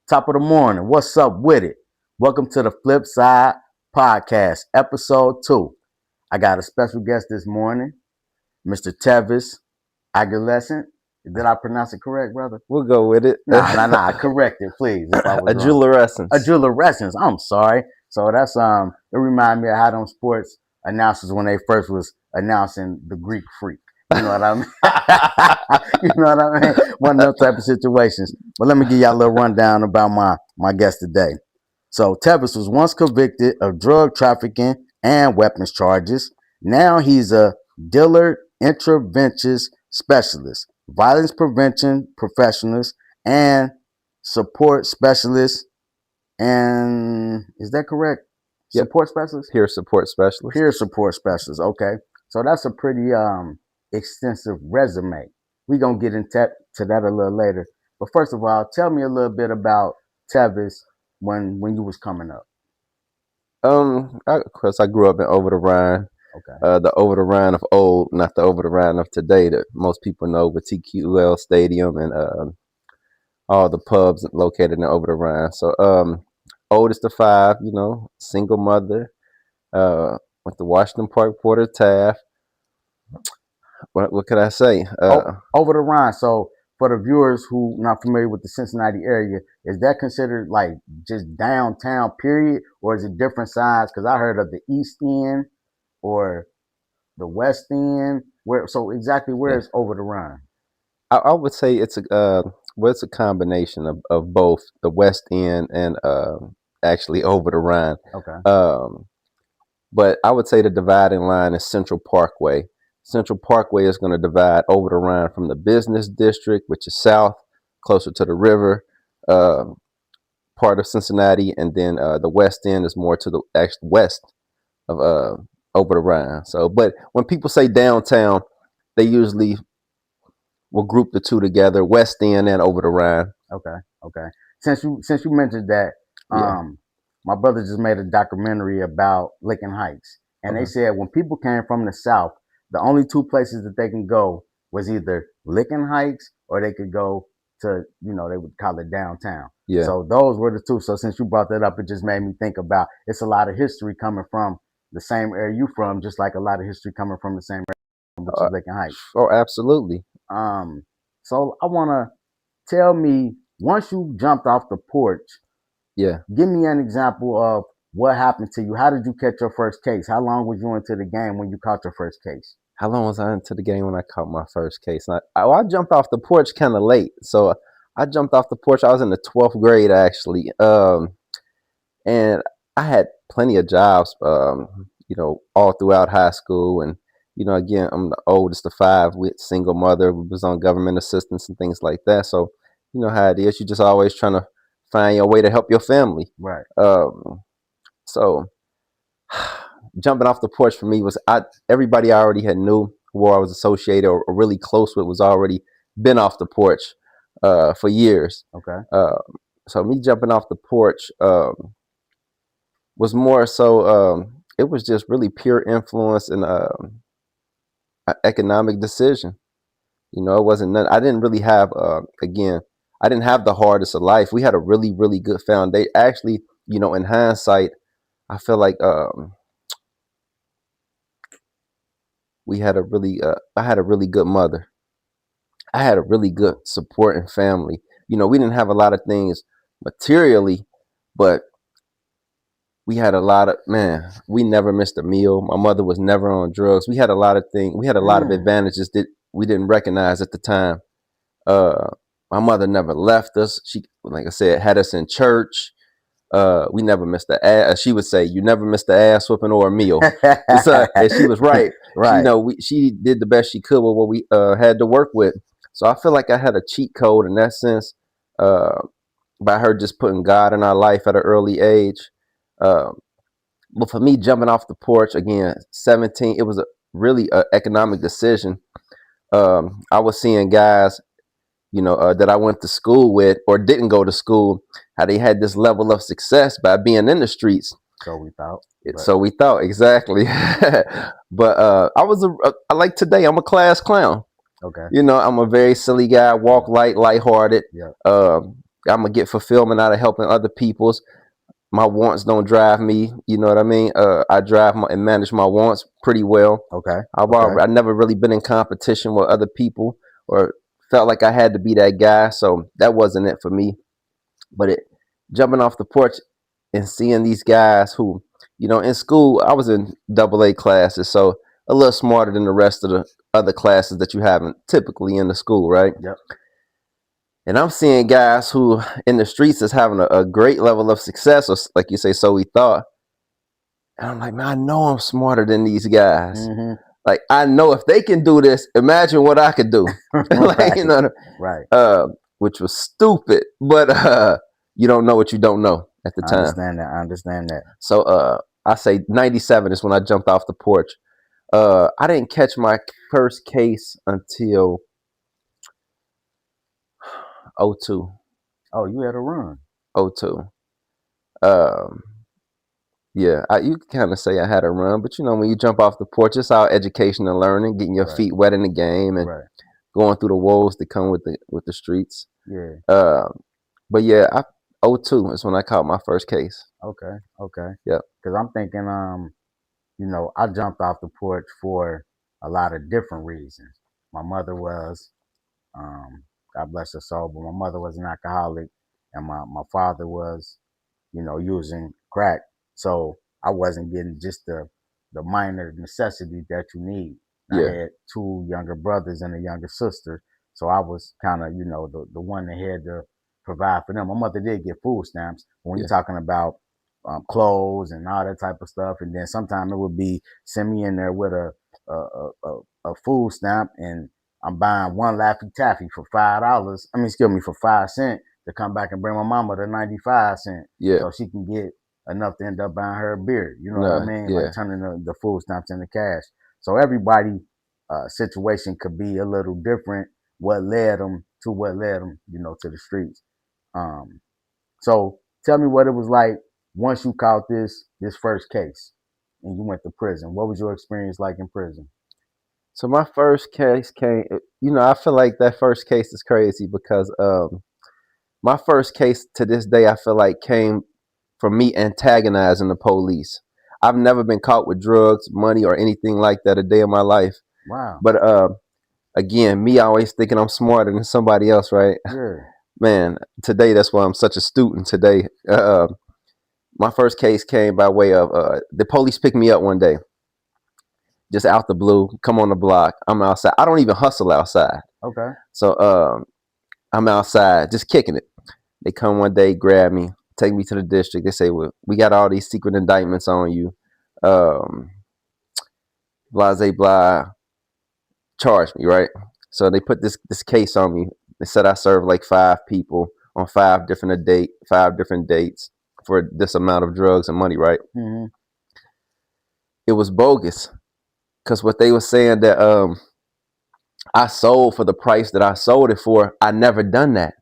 Top of the morning. What's up with it? Welcome to the FlipSide Podcast, episode 2. I got a special guest this morning, Mr. Tevis Agulescent. Did I pronounce it correct, brother? We'll go with it. Nah. Correct it, please. If I was A wrong. Julerescence. A Julerescence. I'm sorry. So that's it reminded me of how them sports announcers when they first was announcing the Greek Freak. You know what I mean? You know what I mean? One of those type of situations. But let me give y'all a little rundown about my guest today. So Tevis was once convicted of drug trafficking and weapons charges. Now he's a dealer interventions specialist, violence prevention professionals, and support specialist. And is that correct? Yep. Support specialist? Peer support specialist. Peer support specialist. Okay. So that's a pretty extensive resume. We're going to get into that a little later. But first of all, tell me a little bit about Tevis when you was coming up. Of course, I grew up in Over the Rhine. Okay. The Over the Rhine of old, not the Over the Rhine of today that most people know with TQL Stadium and all the pubs located in Over the Rhine. So oldest of 5, single mother, went to Washington Park, Porter Taft. What could I say? Over the Rhine. So for the viewers who not familiar with the Cincinnati area, is that considered like just downtown period, or is it different sides? Because I heard of the East End or the West End. Where is Over the Rhine? I would say it's a combination of both the West End and actually Over the Rhine. Okay. But I would say the dividing line is Central Parkway. Central Parkway is going to divide Over the Rhine from the business district, which is south, closer to the river, part of Cincinnati, and then the West End is more to the actual west of Over the Rhine. So, but when people say downtown, they usually will group the two together, West End and Over the Rhine. Okay. Since you mentioned that, my brother just made a documentary about Lincoln Heights, and they said when people came from the south, the only 2 places that they can go was either Lincoln Heights or they could go to, they would call it downtown. Yeah. So those were the 2. So since you brought that up, it just made me think about it's a lot of history coming from the same area you from, just like a lot of history coming from the same area, which is Lincoln Heights. Oh, absolutely. So I want to tell me, once you jumped off the porch, give me an example of what happened to you. How did you catch your first case? How long was you into the game when you caught your first case? How long was I into the game when I caught my first case? I jumped off the porch kind of late. So I jumped off the porch. I was in the 12th grade, actually. And I had plenty of jobs, all throughout high school. And, again, I'm the oldest of 5 with single mother. We was on government assistance and things like that. So, you know how it is. You're just always trying to find your way to help your family. Right. So jumping off the porch for me was everybody I already had knew who I was associated or really close with was already been off the porch for years. Okay. So me jumping off the porch was more so it was just really pure influence and an economic decision. It wasn't none. I didn't really have I didn't have the hardest of life. We had a really, really good foundation. Actually, in hindsight, I feel like I had a really good mother. I had a really good supporting family. We didn't have a lot of things materially, but we had a lot of, we never missed a meal. My mother was never on drugs. We had a lot of things. We had a lot of advantages that we didn't recognize at the time. My mother never left us. She, like I said, had us in church. We never missed the ass. She would say, "You never missed the ass whooping or a meal," and she was right. Right. She did the best she could with what we had to work with. So I feel like I had a cheat code in that sense by her just putting God in our life at an early age. But for me, jumping off the porch again, 17, it was really an economic decision. I was seeing guys that I went to school with or didn't go to school, how they had this level of success by being in the streets. So we thought. So we thought, exactly. But I like today, I'm a class clown. Okay. I'm a very silly guy, walk light, lighthearted. Yeah. I'm gonna get fulfillment out of helping other people's. My wants don't drive me. You know what I mean? I drive and manage my wants pretty well. Okay. I've never really been in competition with other people or felt like I had to be that guy. So that wasn't it for me. But jumping off the porch and seeing these guys who, in school, I was in AA classes, so a little smarter than the rest of the other classes that you haven't typically in the school, right? Yep. And I'm seeing guys who in the streets is having a great level of success, or like you say, so we thought. And I'm like, man, I know I'm smarter than these guys. Mm-hmm. Like, I know if they can do this, imagine what I could do. Like, right. Which was stupid, but you don't know what you don't know at the time. I understand that. So I say 97 is when I jumped off the porch. I didn't catch my first case until 02. Oh, you had a run. 02. Yeah, you can kind of say I had a run, but when you jump off the porch, it's all education and learning, getting your feet wet in the game, and going through the woes that come with the streets. Yeah. But yeah, 02 is when I caught my first case. Okay. Yeah. Because I'm thinking, I jumped off the porch for a lot of different reasons. My mother was, God bless her soul, but my mother was an alcoholic, and my father was, using crack. So I wasn't getting just the minor necessity that you need. I had 2 younger brothers and a younger sister, so I was kind of, the one that had to provide for them. My mother did get food stamps. When you're talking about clothes and all that type of stuff, and then sometimes it would be send me in there with a food stamp, and I'm buying 1 Laffy Taffy for $5. For 5 cents to come back and bring my mama the 95 cents, so she can get enough to end up buying her a beer. You know what I mean? Like turning the food stamps into cash. So everybody situation could be a little different. What led them, to the streets. So tell me what it was like once you caught this first case and you went to prison. What was your experience like in prison? So my first case came, I feel like that first case is crazy because my first case to this day, I feel like came from me antagonizing the police. I've never been caught with drugs, money, or anything like that a day in my life. Wow. But again, me always thinking I'm smarter than somebody else, right? Yeah. Man, today, that's why I'm such a student today. My first case came by way of the police picked me up one day, just out the blue, come on the block. I'm outside. I don't even hustle outside. Okay. So I'm outside just kicking it. They come one day, grab me, take me to the district. They say, well, we got all these secret indictments on you. Blase blah, charge me, right? So they put this case on me. They said I served like 5 people on 5 different dates for this amount of drugs and money, right? Mm-hmm. It was bogus because what they were saying that I sold for the price that I sold it for. I never done that.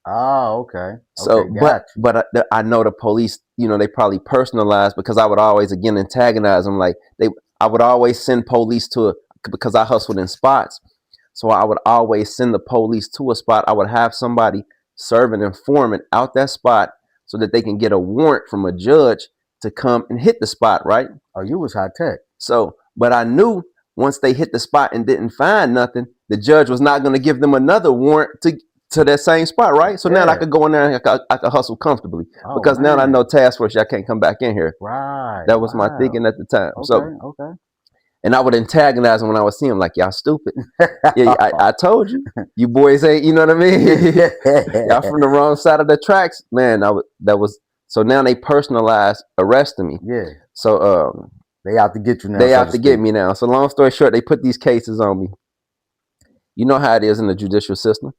Oh, okay. So, but I know the police, they probably personalized because I would always again antagonize them. Like I would always send police because I hustled in spots. So I would always send the police to a spot. I would have somebody serve an informant out that spot so that they can get a warrant from a judge to come and hit the spot, right? Oh, you was high tech. So, but I knew once they hit the spot and didn't find nothing, the judge was not going to give them another warrant to that same spot, right? So now I could go in there and I could hustle comfortably because now I know task force, I can't come back in here. Right. That was my thinking at the time. Okay. And I would antagonize them when I would see them, like, y'all stupid. Yeah, I told you. You boys ain't, you know what I mean? Y'all from the wrong side of the tracks. Man, so now they personalized arresting me. Yeah. So they out to get you now. They out to get me now. So long story short, they put these cases on me. You know how it is in the judicial system.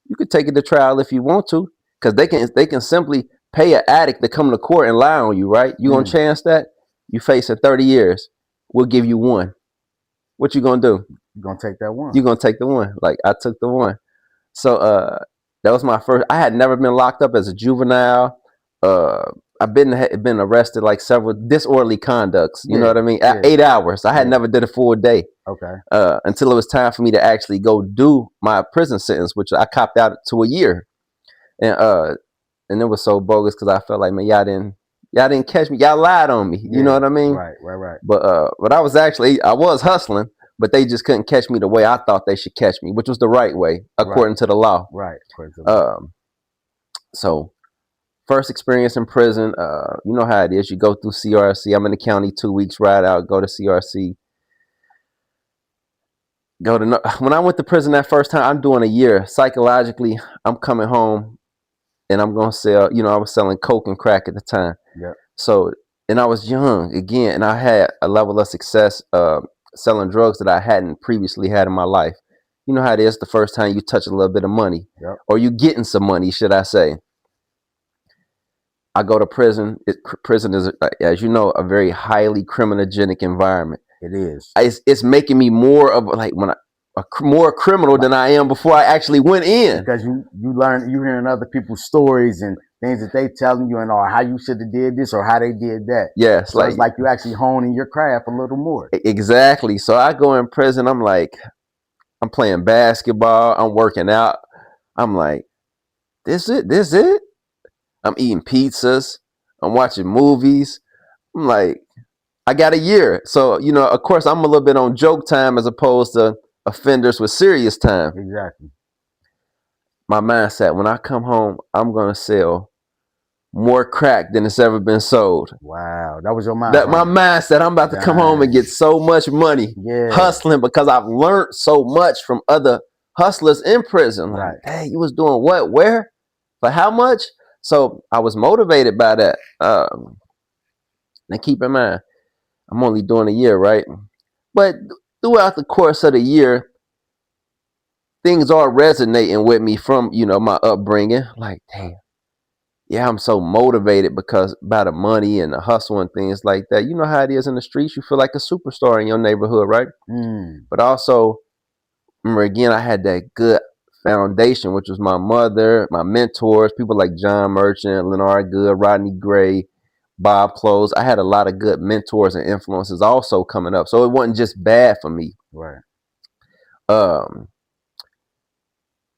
You could take it to trial if you want to, because they can simply pay an addict to come to court and lie on you, right? You gonna chance that? You facing 30 years. We'll give you 1. What you gonna do? You gonna take that 1. You gonna take the 1. Like I took the 1. So that was my first. I had never been locked up as a juvenile. I've been arrested like several disorderly conducts. You know what I mean? 8 hours. I had never did a full day. Okay. Until it was time for me to actually go do my prison sentence, which I copped out to a year. And it was so bogus because I felt like, man, y'all didn't catch me, y'all lied on me. You know what I mean? Right. But I was hustling, but they just couldn't catch me the way I thought they should catch me, which was the right way according to the law. Right. According to the law. So first experience in prison, you know how it is. You go through CRC. I'm in the county 2 weeks, ride out, go to CRC. When I went to prison that first time, I'm doing a year. Psychologically, I'm coming home and I'm going to sell, I was selling coke and crack at the time. Yep. So, and I was young again, and I had a level of success selling drugs that I hadn't previously had in my life. You know how it is the first time you touch a little bit of money, yep. or you getting some money, should I say. I go to prison. Prison is, as you know, a very highly criminogenic environment. It is. It's making me more of like more criminal than I am before I actually went in. Because you learn, you hearing other people's stories and things that they telling you, and or how you should have did this or how they did that. Yes, so it's like you actually honing your craft a little more. Exactly. So I go in prison. I'm like, I'm playing basketball. I'm working out. I'm like, this it. I'm eating pizzas. I'm watching movies. I'm like, I got a year. So, of course, I'm a little bit on joke time as opposed to offenders with serious time. Exactly. My mindset, when I come home, I'm going to sell more crack than it's ever been sold. Wow. That was your mindset. My mindset, I'm about to come home and get so much money hustling because I've learned so much from other hustlers in prison. Like, hey, you was doing what? Where? For how much? So I was motivated by that. Now keep in mind, I'm only doing a year, right? But throughout the course of the year, things are resonating with me from, my upbringing. Like, damn, yeah, I'm so motivated because by the money and the hustle and things like that. You know how it is in the streets. You feel like a superstar in your neighborhood, right? But also, remember, again, I had that good foundation, which was my mother, my mentors, people like John Merchant, Leonard Good, Rodney Gray, Bob Close. I had a lot of good mentors and influences also coming up. So it wasn't just bad for me. Right.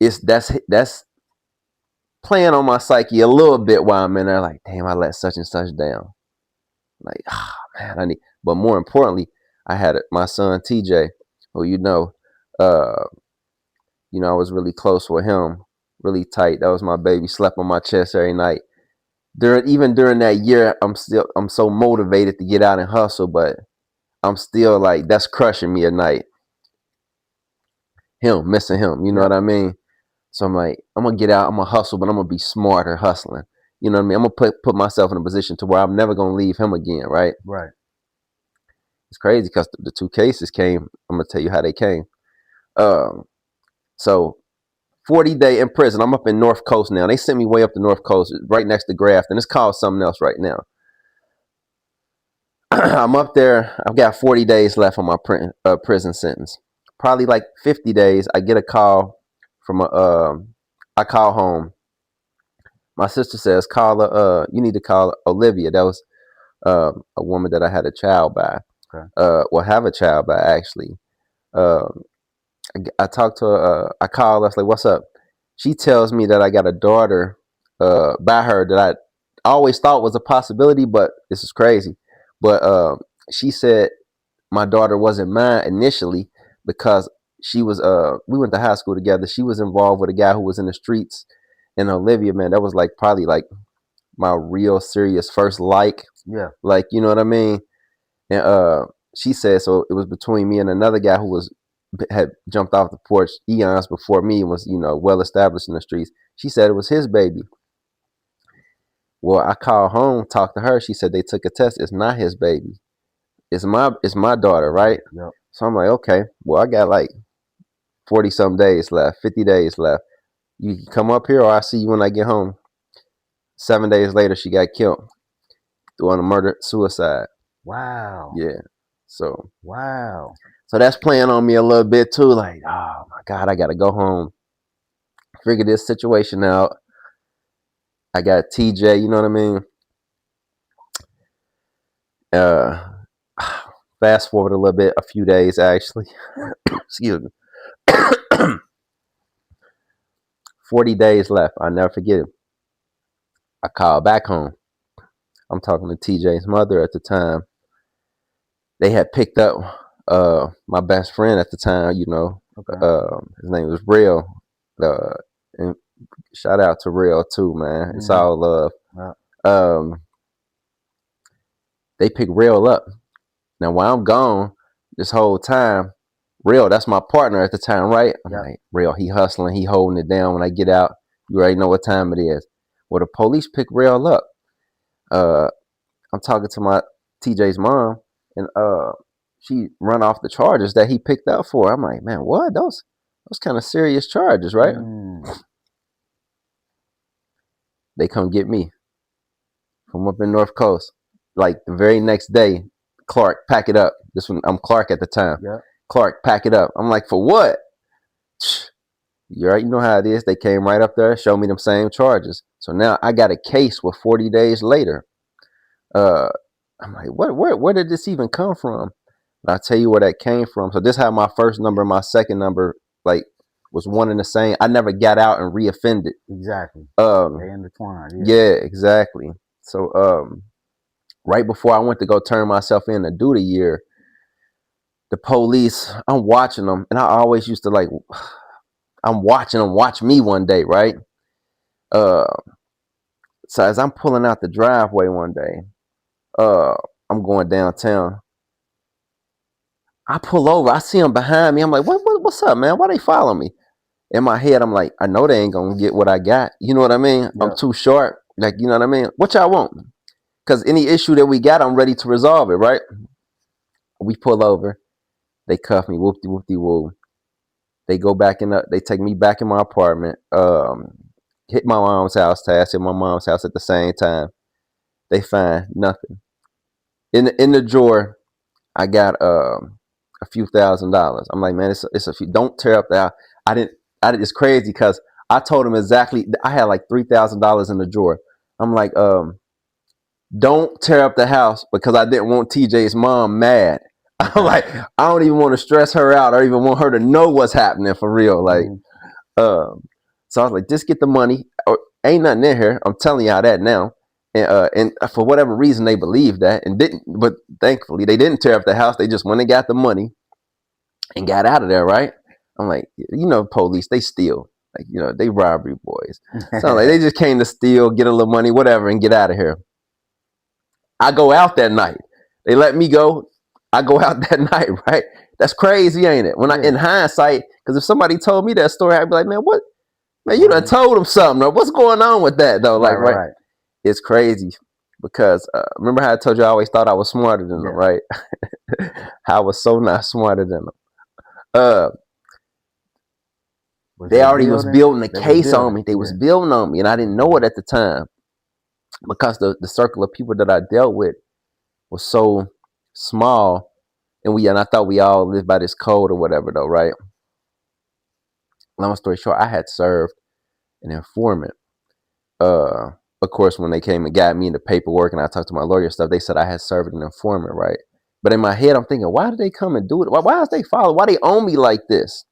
That's playing on my psyche a little bit while I'm in there, like, damn, I let such and such down. Like, man, but more importantly, I had my son TJ, who I was really close with him, really tight. That was my baby. Slept on my chest every night. Even during that year, I'm so motivated to get out and hustle, but I'm still like, that's crushing me at night. Missing him, you know what I mean? So I'm like, I'm gonna get out, I'm gonna hustle, but I'm gonna be smarter hustling. You know what I mean? I'm gonna put myself in a position to where I'm never gonna leave him again, right? Right. It's crazy because the two cases came. I'm gonna tell you how they came. So 40-day in prison. I'm up in North Coast now. They sent me way up the North Coast, right next to Grafton. It's called something else right now. I'm up there. I've got 40 days left on my prison sentence. Probably like 50 days. I get a call from I call home. My sister says, you need to call Olivia. That was a woman that I had a child by. Okay. Have a child by, actually. I talked to her. I called her. I was like, what's up? She tells me that I got a daughter by her that I always thought was a possibility, but this is crazy. But she said my daughter wasn't mine initially because she was we went to high school together. She was involved with a guy who was in the streets. And Olivia, man, that was like probably like my real serious first yeah, like, you know what I mean? And she said, so it was between me and another guy who had jumped off the porch eons before me and was, well established in the streets. She said it was his baby. Well, I called home, talked to her. She said they took a test. It's not his baby. It's my daughter, right? Yep. So I'm like, okay, well, I got like 40 some days left, 50 days left. You can come up here or I'll see you when I get home. 7 days later, she got killed doing a murder-suicide. Wow. Yeah. So. Wow. So that's playing on me a little bit too. Like, oh my God, I got to go home, figure this situation out. I got TJ, you know what I mean? Fast forward a little bit, a few days actually. Excuse me. 40 days left. I'll never forget it. I called back home. I'm talking to TJ's mother at the time. They had picked up my best friend at the time, Okay. His name was Real. And shout out to Real too, man. It's all love. Yeah. They picked Real up. Now while I'm gone, this whole time, Real, that's my partner at the time, right? I'm like, Real, he hustling, he holding it down. When I get out, you already know what time it is. Well, the police pick Real up. I'm talking to my TJ's mom, and she run off the charges that he picked up for. I'm like, man, what? Those kind of serious charges, right? They come get me from up in North Coast. Like the very next day, Clark, pack it up. This one, I'm Clark at the time. Yeah. Clark, pack it up. I'm like, for what? You already know how it is. They came right up there, showed me them same charges. So now I got a case with 40 days later. I'm like, where did this even come from? And I'll tell you where that came from. So this had my first number, my second number, like, was one and the same. I never got out and reoffended. Exactly. They intertwined. Yeah, exactly. So right before I went to go turn myself in to do the year, the police, I'm watching them, and I always used to like, I'm watching them watch me one day, right? So as I'm pulling out the driveway one day, I'm going downtown. I pull over. I see them behind me. I'm like, what's up, man? Why they follow me? In my head, I'm like, I know they ain't gonna get what I got. You know what I mean? Yeah. I'm too short. Like, you know what I mean? What y'all want? Because any issue that we got, I'm ready to resolve it, right? We pull over. They cuff me. Whoopty whoopty woo. They go back they take me back in my apartment. Hit my mom's house. Task hit my mom's house at the same time. They find nothing. In the drawer, I got a few $1,000s. I'm like, man, it's a few. Don't tear up the house. I didn't. It's crazy because I told him exactly. I had like $3,000 in the drawer. I'm like, don't tear up the house because I didn't want TJ's mom mad. I'm like, I don't even want to stress her out or even want her to know what's happening for real. Like, so I was like, just get the money. Ain't nothing in here. I'm telling y'all that now. And for whatever reason, they believed that and didn't. But thankfully, they didn't tear up the house. They just went and got the money and got out of there, right? I'm like, police, they steal. Like, they robbery boys. So I'm like, they just came to steal, get a little money, whatever, and get out of here. I go out that night. They let me go. I go out that night, right? That's crazy, ain't it? In hindsight, because if somebody told me that story, I'd be like, man, what? Man, you done told them something. Or what's going on with that, though? Like, right? It's crazy because remember how I told you I always thought I was smarter than them, right? I was so not smarter than them. They already was building a case on me. They was building on me, and I didn't know it at the time because the circle of people that I dealt with was so small, and I thought we all lived by this code or whatever, though, right? Long story short, I had served an informant. Of course, when they came and got me in the paperwork and I talked to my lawyer stuff, they said I had served an informant, right? But in my head, I'm thinking, why did they come and do it? Why is they follow? Why they own me like this?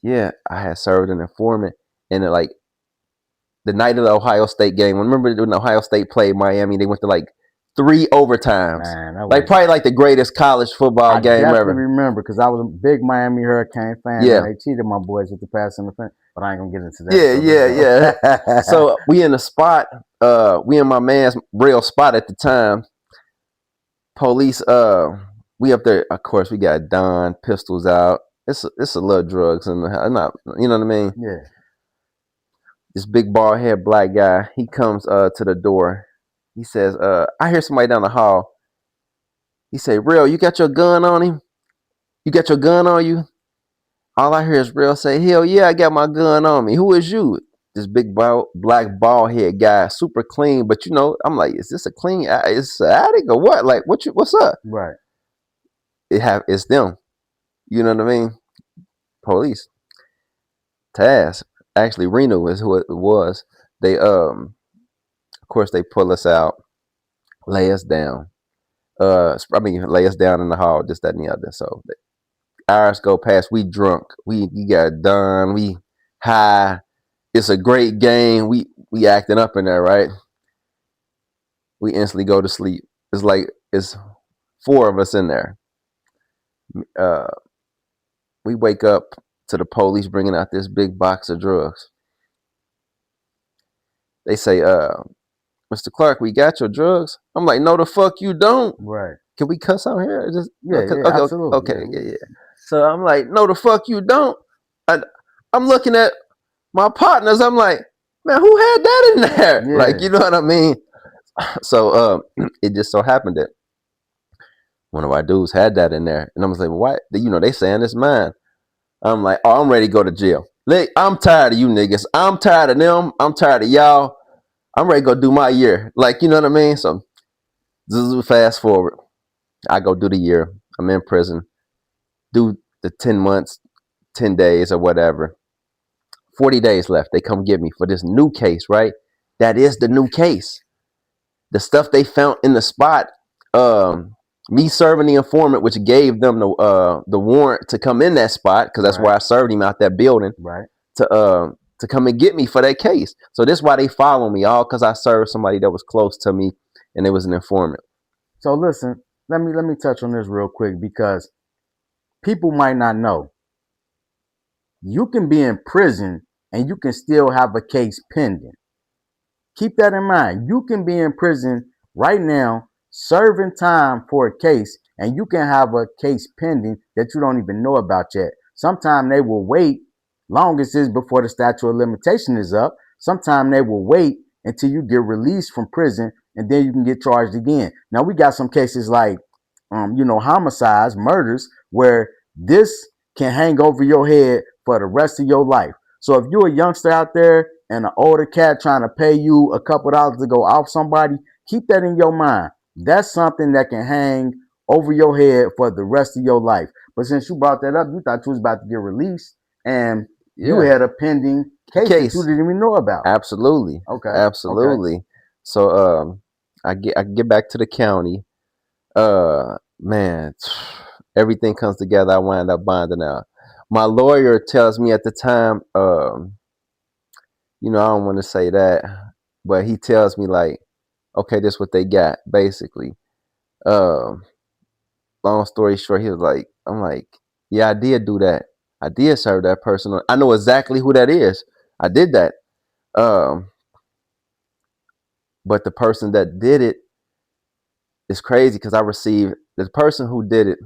Yeah, I had served an informant, and like the night of the Ohio State game. Remember when Ohio State played Miami? They went to like 3 overtimes. Man, like probably like the greatest college football game ever. I remember because I was a big Miami Hurricane fan. Yeah, and they cheated my boys with the pass interference, but I ain't gonna get into that. Yeah. So we in the spot. We in my man's real spot at the time. Police. We up there. Of course, we got Don pistols out. It's a little drugs and not. You know what I mean? Yeah. This big bald head black guy. He comes to the door. He says, I hear somebody down the hall. He say, Real, you got your gun on him? You got your gun on you? All I hear is Real say, hell yeah, I got my gun on me. Who is you? This big black bald head guy, super clean. But I'm like, is this a clean? Is an addict or what? Like, what's up? Right. It's them. You know what I mean? Police. Taz. Actually, Reno is who it was. They of course they pull us out, lay us down. Lay us down in the hall, this, that, and the other. So hours go past. We drunk. We got done. We high. It's a great game. We acting up in there, right? We instantly go to sleep. It's like it's 4 of us in there. Uh, we wake up to the police bringing out this big box of drugs. They say, Mr. Clark, we got your drugs. I'm like, no, the fuck you don't. Right. Can we cuss out here? Just Yeah, okay, absolutely. okay, yeah. So I'm like, no, the fuck you don't. I'm looking at my partners. I'm like, man, who had that in there? Yeah. Like, you know what I mean? So it just so happened that one of our dudes had that in there, and I was like, what? You know, they saying it's mine. I'm like, oh, I'm ready to go to jail. I'm tired of you niggas. I'm tired of them. I'm tired of y'all. I'm ready to go do my year. Like, you know what I mean? So fast forward. I go do the year. I'm in prison. Do the 10 months, 10 days or whatever. 40 days left. They come get me for this new case, right? That is the new case. The stuff they found in the spot, me serving the informant, which gave them the warrant to come in that spot, because that's where I served him out that building, right, to come and get me for that case. So this is why they follow me, all because I served somebody that was close to me and it was an informant. So listen, let me touch on this real quick, because people might not know. You can be in prison and you can still have a case pending. Keep that in mind. You can be in prison right now serving time for a case, and you can have a case pending that you don't even know about yet. Sometimes they will wait, longest is before the statute of limitation is up. Sometimes they will wait until you get released from prison, and then you can get charged again. Now, we got some cases like homicides, murders, where this can hang over your head for the rest of your life. So if you're a youngster out there and an older cat trying to pay you a couple dollars to go off somebody, keep that in your mind. That's something that can hang over your head for the rest of your life. But since you brought that up, you thought you was about to get released, and you had a pending case that you didn't even know about. Absolutely. Okay. Absolutely. Okay. So I get back to the county. Man, everything comes together. I wind up bonding out. My lawyer tells me at the time, I don't want to say that, but he tells me like, okay, this is what they got, basically. Long story short, he was like, I'm like, yeah, I did do that. I did serve that person. I know exactly who that is. I did that. But the person that did it is crazy, because I received the person who did it.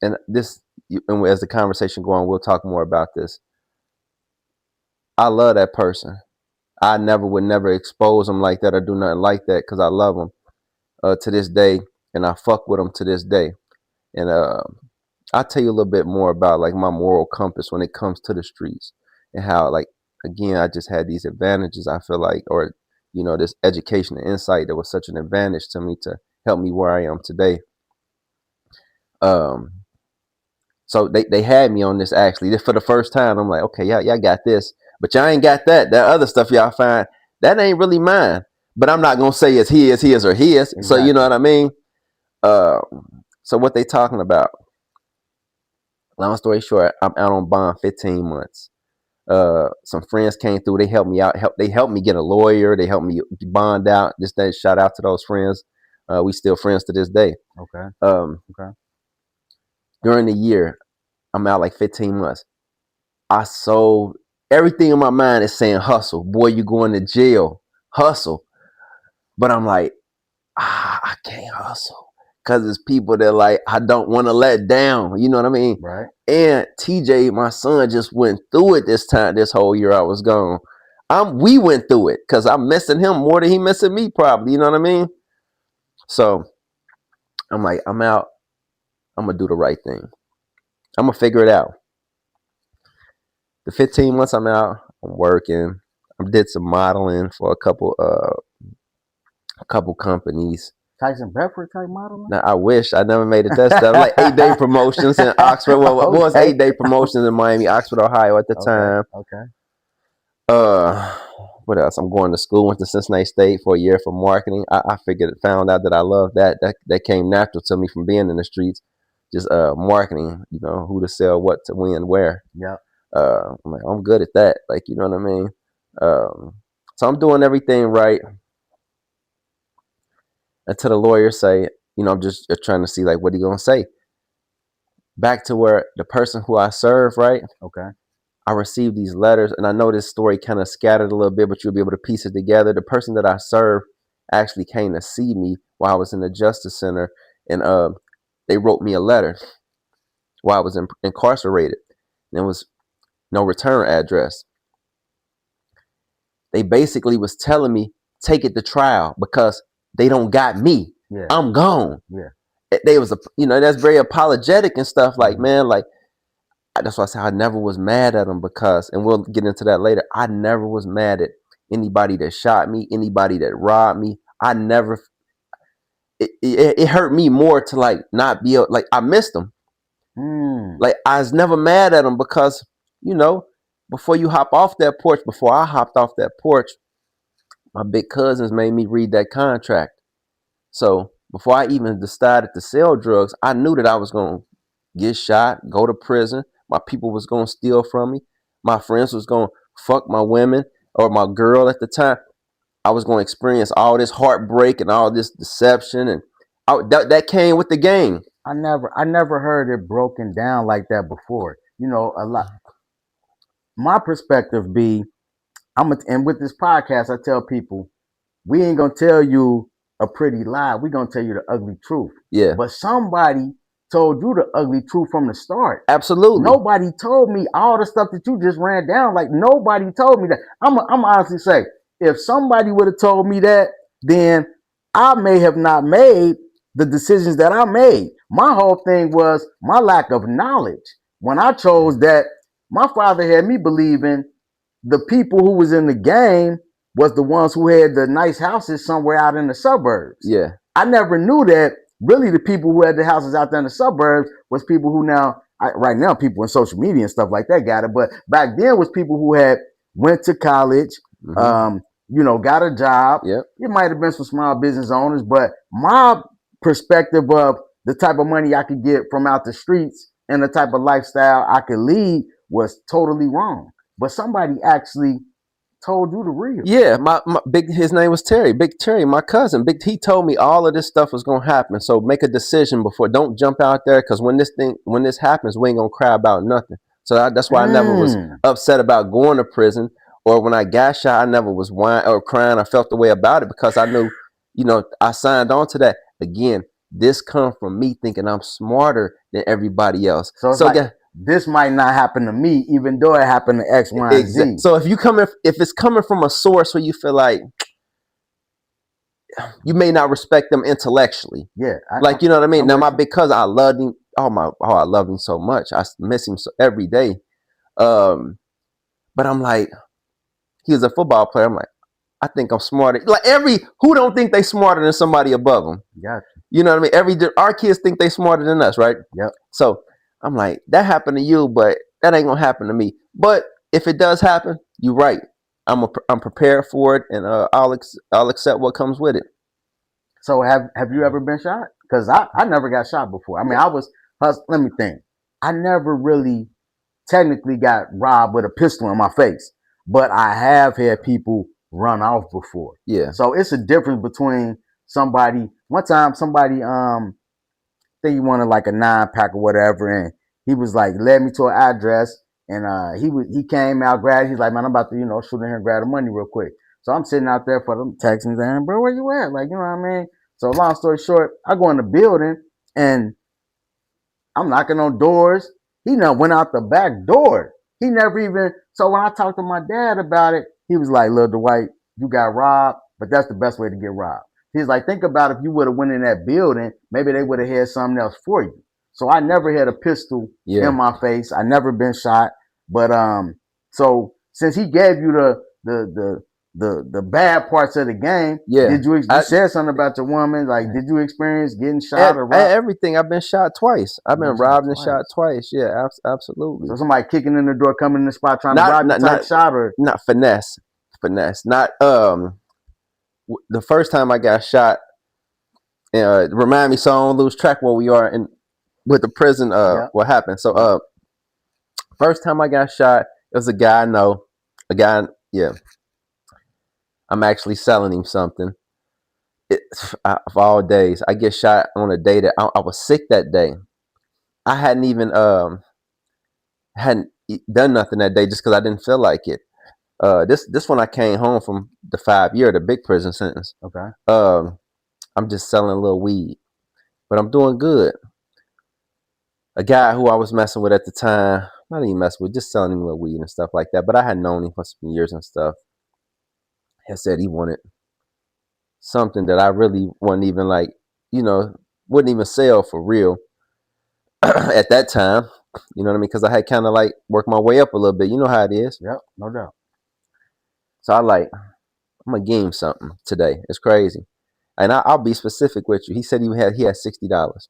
And this, and as the conversation go on, we'll talk more about this. I love that person. I would never expose them like that or do nothing like that, because I love them to this day, and I fuck with them to this day. And I'll tell you a little bit more about like my moral compass when it comes to the streets, and how, like, again, I just had these advantages, I feel like, or this education and insight that was such an advantage to me to help me where I am today. So they had me on this, actually. For the first time, I'm like, okay, y'all got this, but y'all ain't got that. That other stuff y'all find, that ain't really mine. But I'm not gonna say it's his, or his. Exactly. So you know what I mean? So what they talking about? Long story short, I'm out on bond 15 months. Some friends came through. They helped me out. They helped me get a lawyer. They helped me bond out. Just that, shout out to those friends. We still friends to this day. Okay. Okay. During the year, I'm out like 15 months. I sold everything in my mind is saying hustle. Boy, you going to jail. Hustle. But I'm like, I can't hustle. Because it's people that like, I don't want to let down. You know what I mean? Right. And TJ, my son, just went through it this whole year I was gone. We went through it because I'm missing him more than he missing me, probably. You know what I mean? So I'm like, I'm out. I'm going to do the right thing. I'm going to figure it out. The 15 months I'm out, I'm working. I did some modeling for a couple companies. Tyson Bedford type modeling? Now, I wish I never made it that stuff. Like 8-day promotions in Oxford. Well, what was 8-day promotions in Miami, Oxford, Ohio at the time. Okay. What else? I'm going to school. Went to Cincinnati State for a year for marketing. I found out that I love that. That came natural to me from being in the streets. just marketing, who to sell, what to when, where. Yeah. I'm like, I'm good at that. Like, you know what I mean? So I'm doing everything right until the lawyers say, I'm just trying to see like what he gonna say. Back to where the person who I serve, right? Okay. I received these letters, and I know this story kind of scattered a little bit, but you'll be able to piece it together. The person that I serve actually came to see me while I was in the Justice Center, and they wrote me a letter while I was incarcerated. And it was no return address. They basically was telling me, take it to trial because they don't got me. Yeah. I'm gone. Yeah. They was that's very apologetic and stuff. Like, man, like, that's why I say I never was mad at them because, and we'll get into that later, I never was mad at anybody that shot me, anybody that robbed me. I never, it hurt me more to like not be, like, I missed them. Like, I was never mad at them because, before you hop off that porch, before I hopped off that porch, my big cousins made me read that contract. So before I even decided to sell drugs, I knew that I was going to get shot, go to prison. My people was going to steal from me. My friends was going to fuck my women or my girl at the time. I was going to experience all this heartbreak and all this deception. And that came with the game. I never heard it broken down like that before. A lot. My perspective be, and with this podcast, I tell people, we ain't gonna tell you a pretty lie. We gonna tell you the ugly truth. Yeah. But somebody told you the ugly truth from the start. Absolutely. Nobody told me all the stuff that you just ran down. Like, nobody told me that. I'm honestly say, if somebody would have told me that, then I may have not made the decisions that I made. My whole thing was my lack of knowledge. When I chose that, my father had me believing the people who was in the game was the ones who had the nice houses somewhere out in the suburbs. Yeah. I never knew that really the people who had the houses out there in the suburbs was people who right now people in social media and stuff like that got it. But back then was people who had went to college, got a job. Yep. It might have been some small business owners, but my perspective of the type of money I could get from out the streets and the type of lifestyle I could lead was totally wrong. But somebody actually told you the real. Yeah, his name was Terry. Big Terry, my cousin. He told me all of this stuff was gonna happen. So make a decision before. Don't jump out there because when this happens, we ain't gonna cry about nothing. So that's why I never was upset about going to prison, or when I got shot, I never was whining or crying. I felt the way about it because I knew, I signed on to that. Again, this come from me thinking I'm smarter than everybody else. So this might not happen to me, even though it happened to X, Y, and Z. So if it's coming from a source where you feel like you may not respect them intellectually, you know what I mean. Now my big cousin, I loved him. I loved him so much. I miss him every day. But I'm like, he was a football player. I'm like, I think I'm smarter. Like who don't think they smarter than somebody above them? Gotcha. You know what I mean? Our kids think they smarter than us, right? Yep. So I'm like, that happened to you, but that ain't gonna happen to me. But if it does happen, you're right. I'm prepared for it, and I'll accept what comes with it. So have you ever been shot? Because I never got shot before. I mean, let me think. I never really technically got robbed with a pistol in my face, but I have had people run off before. Yeah. So it's a difference between one time somebody think he wanted like a 9-pack or whatever, and he was like led me to an address, and he came out, grabbed. He's like, man, I'm about to shoot in here and grab the money real quick. So I'm sitting out there for them texting, saying, bro, where you at? Like, you know what I mean? So long story short, I go in the building and I'm knocking on doors. He went out the back door. He never even. So when I talked to my dad about it, he was like, "Lil Dwight, you got robbed, but that's the best way to get robbed." He's like, think about if you would have went in that building, maybe they would have had something else for you. So I never had a pistol in my face. I never been shot. But so since he gave you the bad parts of the game, did you said something about your woman? Like, did you experience getting shot or robbed? Everything. I've been shot twice. I've been robbed and shot twice. Yeah, absolutely. So somebody kicking in the door, coming in the spot trying to rob you, type shot, or not finesse. Not the first time I got shot. Remind me so I don't lose track where we are. And with the prison, Yeah. what happened. So, Yeah. first time I got shot, it was a guy I know. A guy, yeah. I'm actually selling him something. It, of all days, I get shot on a day that I was sick that day. I hadn't done nothing that day just because I didn't feel like it. This one I came home from the 5 year, the big prison sentence. Okay. I'm just selling a little weed, but I'm doing good. A guy who I was messing with at the time, not even messing with, just selling him a little weed and stuff like that. But I had known him for some years and stuff. He said he wanted something that I really wasn't even like, you know, wouldn't even sell for real at that time. You know what I mean? Because I had kind of like worked my way up a little bit. You know how it is. Yep. No doubt. So I'm gonna give him something today. It's crazy, and I'll be specific with you. He said he had $60.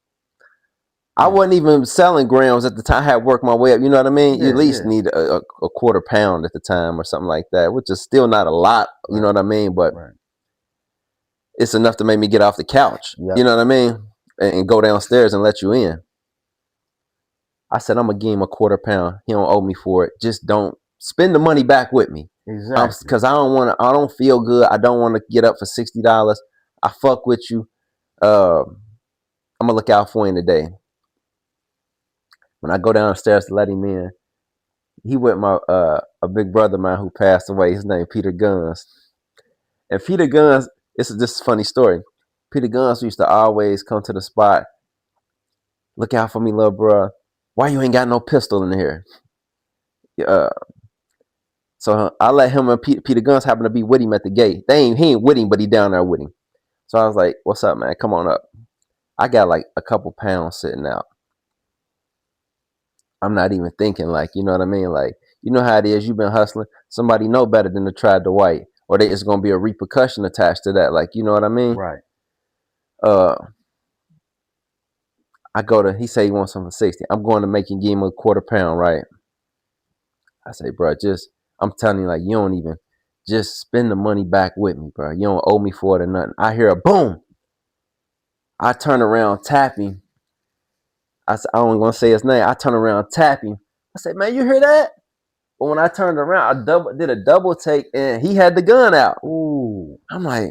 I wasn't even selling grams at the time. I had worked my way up. You know what I mean? You at least need a quarter pound at the time or something like that, which is still not a lot. You know what I mean? But it's enough to make me get off the couch. Yep. You know what I mean? And go downstairs and let you in. I said, I'm going to give him a quarter pound. He don't owe me for it. Just don't spend the money back with me. Exactly. Because I don't feel good. I don't want to get up for $60. I fuck with you. I'm going to look out for him today. When I go downstairs to let him in, he with my a big brother of mine who passed away. His name Peter Guns. And Peter Guns, this is just a funny story. Peter Guns used to always come to the spot. Look out for me, little bro. Why you ain't got no pistol in here? So I let him and Peter Guns happen to be with him at the gate. He ain't with him, but he down there with him. So I was like, what's up, man? Come on up. I got like a couple pounds sitting out. I'm not even thinking like, you know what I mean? Like, you know how it is. You've been hustling. Somebody know better than to try the white. Or it's going to be a repercussion attached to that. Like, you know what I mean? Right. He say he wants something for 60. I'm going to make him give him a quarter pound, right? I say, bro, I'm telling you, like, you don't even, just spend the money back with me, bro. You don't owe me for it or nothing. I hear a boom. I turn around, tap him. I don't want to say his name. I turn around, tap him. I said, man, you hear that? But when I turned around, I did a double take, and he had the gun out. Ooh. I'm like,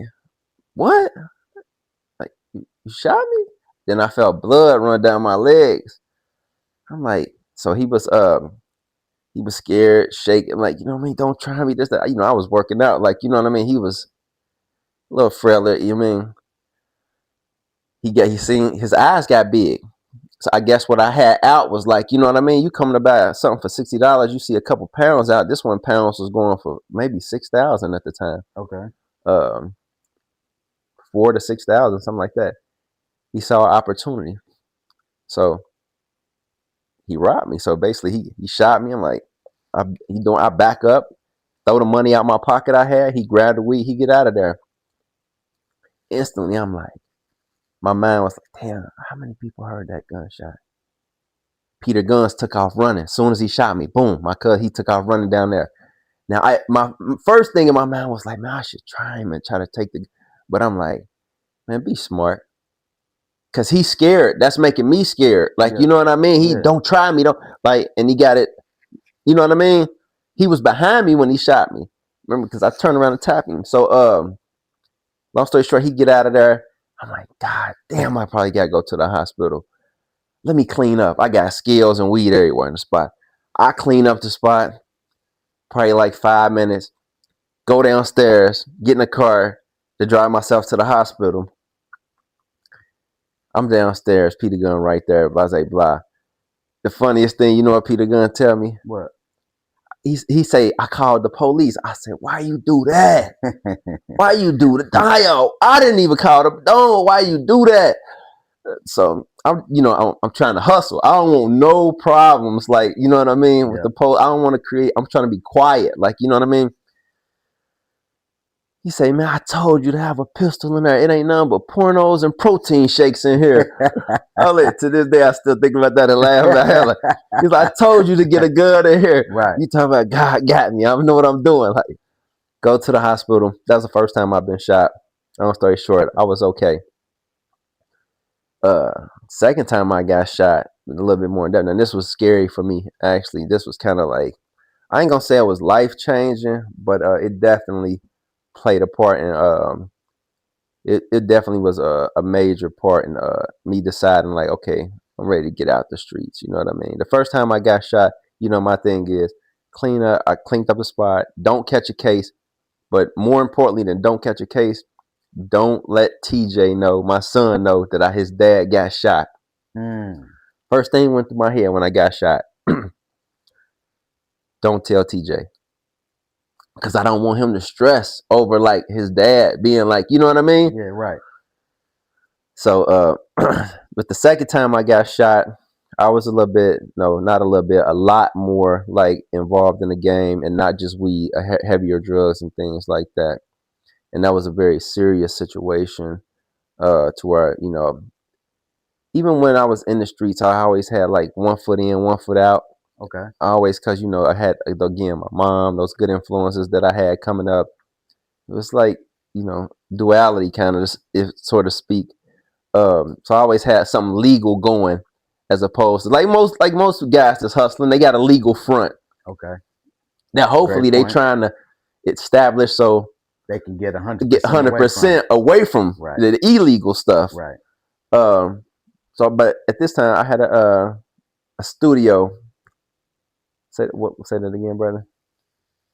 what? Like, you shot me? Then I felt blood run down my legs. I'm like, so he was scared, shaking, like, you know what I mean? Don't try me, this, that. You know, I was working out, like, you know what I mean? He was a little frailer, you know what I mean? He seen his eyes got big. So I guess what I had out was like, you know what I mean? You coming to buy something for $60, you see a couple pounds out. This one pounds was going for maybe 6,000 at the time. Okay. 4 to 6,000, something like that. He saw an opportunity, so he robbed me. So basically, he shot me. I'm like, I back up, throw the money out my pocket I had. He grabbed the weed. He get out of there. Instantly, I'm like, my mind was like, damn, how many people heard that gunshot? Peter Guns took off running. As soon as he shot me, boom, my cousin, he took off running down there. Now, my first thing in my mind was like, man, I should try him and try to take but I'm like, man, be smart. Cause he's scared. That's making me scared. Like, you know what I mean? He don't try me, don't like, and he got it. You know what I mean? He was behind me when he shot me. Remember, because I turned around and tapped him. So, long story short, he get out of there. I'm like, God damn, I probably gotta go to the hospital. Let me clean up. I got scales and weed everywhere in the spot. I clean up the spot, probably like 5 minutes, go downstairs, get in the car to drive myself to the hospital. I'm downstairs, Peter Gunn right there, blah, blah, blah. The funniest thing, you know what Peter Gunn tell me? What? He say, I called the police. I said, why you do that? Why you do that? I didn't even call them. No, why you do that? So I'm trying to hustle. I don't want no problems. Like, you know what I mean? With the police, I don't want to create. I'm trying to be quiet. Like, you know what I mean? He say, man, I told you to have a pistol in there. It ain't nothing but pornos and protein shakes in here. To this day, I still think about that and laugh. He's like, I told you to get a gun in here. Right. You talking about God got me. I don't know what I'm doing. Like, go to the hospital. That was the first time I've been shot. Long story short, I was okay. Uh, Second time I got shot, a little bit more in depth. And this was scary for me. Actually, this was kind of like, I ain't gonna say it was life changing, but it definitely played a part in it definitely was a major part in me deciding like, okay, I'm ready to get out the streets. You know what I mean? The first time I got shot, my thing is clean up. I cleaned up the spot. Don't catch a case. But more importantly than don't catch a case, don't let TJ know, my son know that his dad got shot. Mm. First thing went through my head when I got shot. Don't tell TJ. Because I don't want him to stress over like his dad being like, you know what I mean? Yeah, right. So but the second time I got shot, I was a little bit, no, not a little bit, a lot more like involved in the game, and not just weed, heavier drugs and things like that. And that was a very serious situation, to where, even when I was in the streets, I always had like 1 foot in, 1 foot out. Okay. Always, because I had, again, my mom, those good influences that I had coming up. It was like, duality kind of, if so to speak. So I always had something legal going, as opposed to like most guys that's hustling, they got a legal front. Okay. Now hopefully they trying to establish so they can get 100% away from right. the illegal stuff. Right. So but at this time I had a studio. Say that again, brother.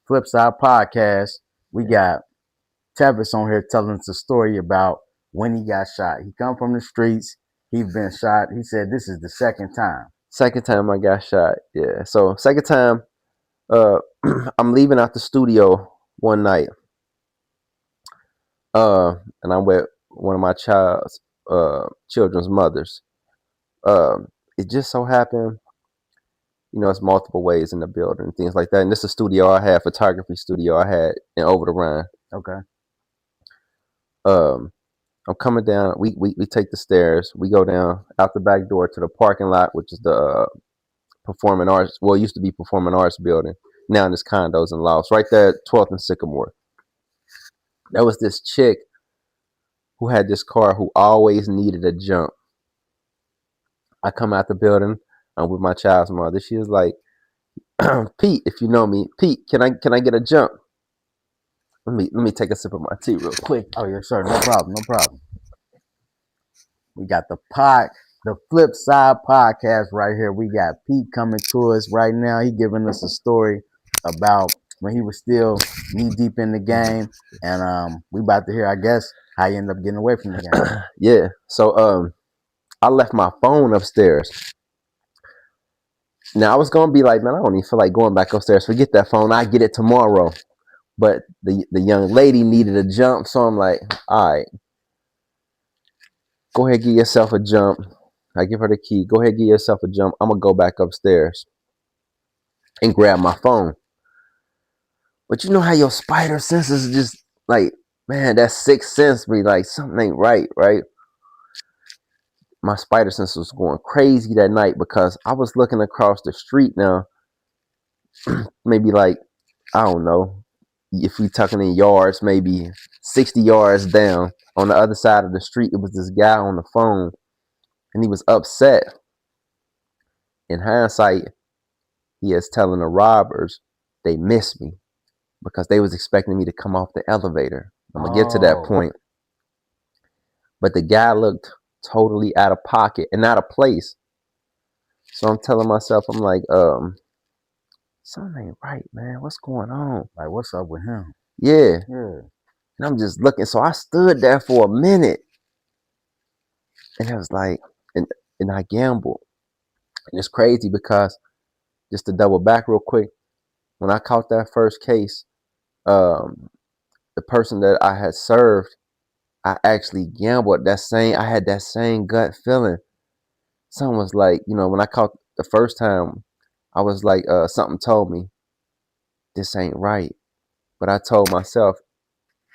FlipSide Podcast. We got Tevis on here telling us a story about when he got shot. He come from the streets. He's been shot. He said this is the second time. Second time I got shot. Yeah. So second time, I'm leaving out the studio one night. And I'm with one of my children's mothers. It just so happened, it's multiple ways in the building and things like that. And this is a studio I had, photography studio I had in Over the Rhine. Okay. I'm coming down. We take the stairs. We go down out the back door to the parking lot, which is the performing arts. Well, it used to be performing arts building. Now it's condos and lofts. Right there at 12th and Sycamore. There was this chick who had this car who always needed a jump. I come out the building. I'm with my child's mother. She was like, Pete, if you know me, Pete, can I get a jump? Let me take a sip of my tea real quick. Oh yes, sir. No problem. We got the FlipSide Podcast right here. We got Pete coming to us right now. He giving us a story about when he was still knee deep in the game, and we about to hear, I guess, how he ended up getting away from the game. Yeah. So I left my phone upstairs. Now I was gonna be like, man, I don't even feel like going back upstairs. Forget that phone. I get it tomorrow. But the young lady needed a jump, so I'm like, all right, go ahead, give yourself a jump. I give her the key. Go ahead, give yourself a jump. I'm gonna go back upstairs and grab my phone. But you know how your spider senses just like, man, that sixth sense be like, something ain't right, right? My spider sense was going crazy that night because I was looking across the street now, maybe like, I don't know, if we talking in yards, maybe 60 yards down on the other side of the street, it was this guy on the phone, and he was upset. In hindsight, he is telling the robbers they missed me because they was expecting me to come off the elevator. I'm gonna get to that point. But the guy looked totally out of pocket and out of place. So I'm telling myself, I'm like, something ain't right, man. What's going on? Like, what's up with him? Yeah. Yeah. And I'm just looking. So I stood there for a minute. And it was like, and I gambled. And it's crazy because, just to double back real quick, when I caught that first case, the person that I had served, I actually gambled I had that same gut feeling. Something was like, when I caught the first time, I was like, something told me, this ain't right. But I told myself,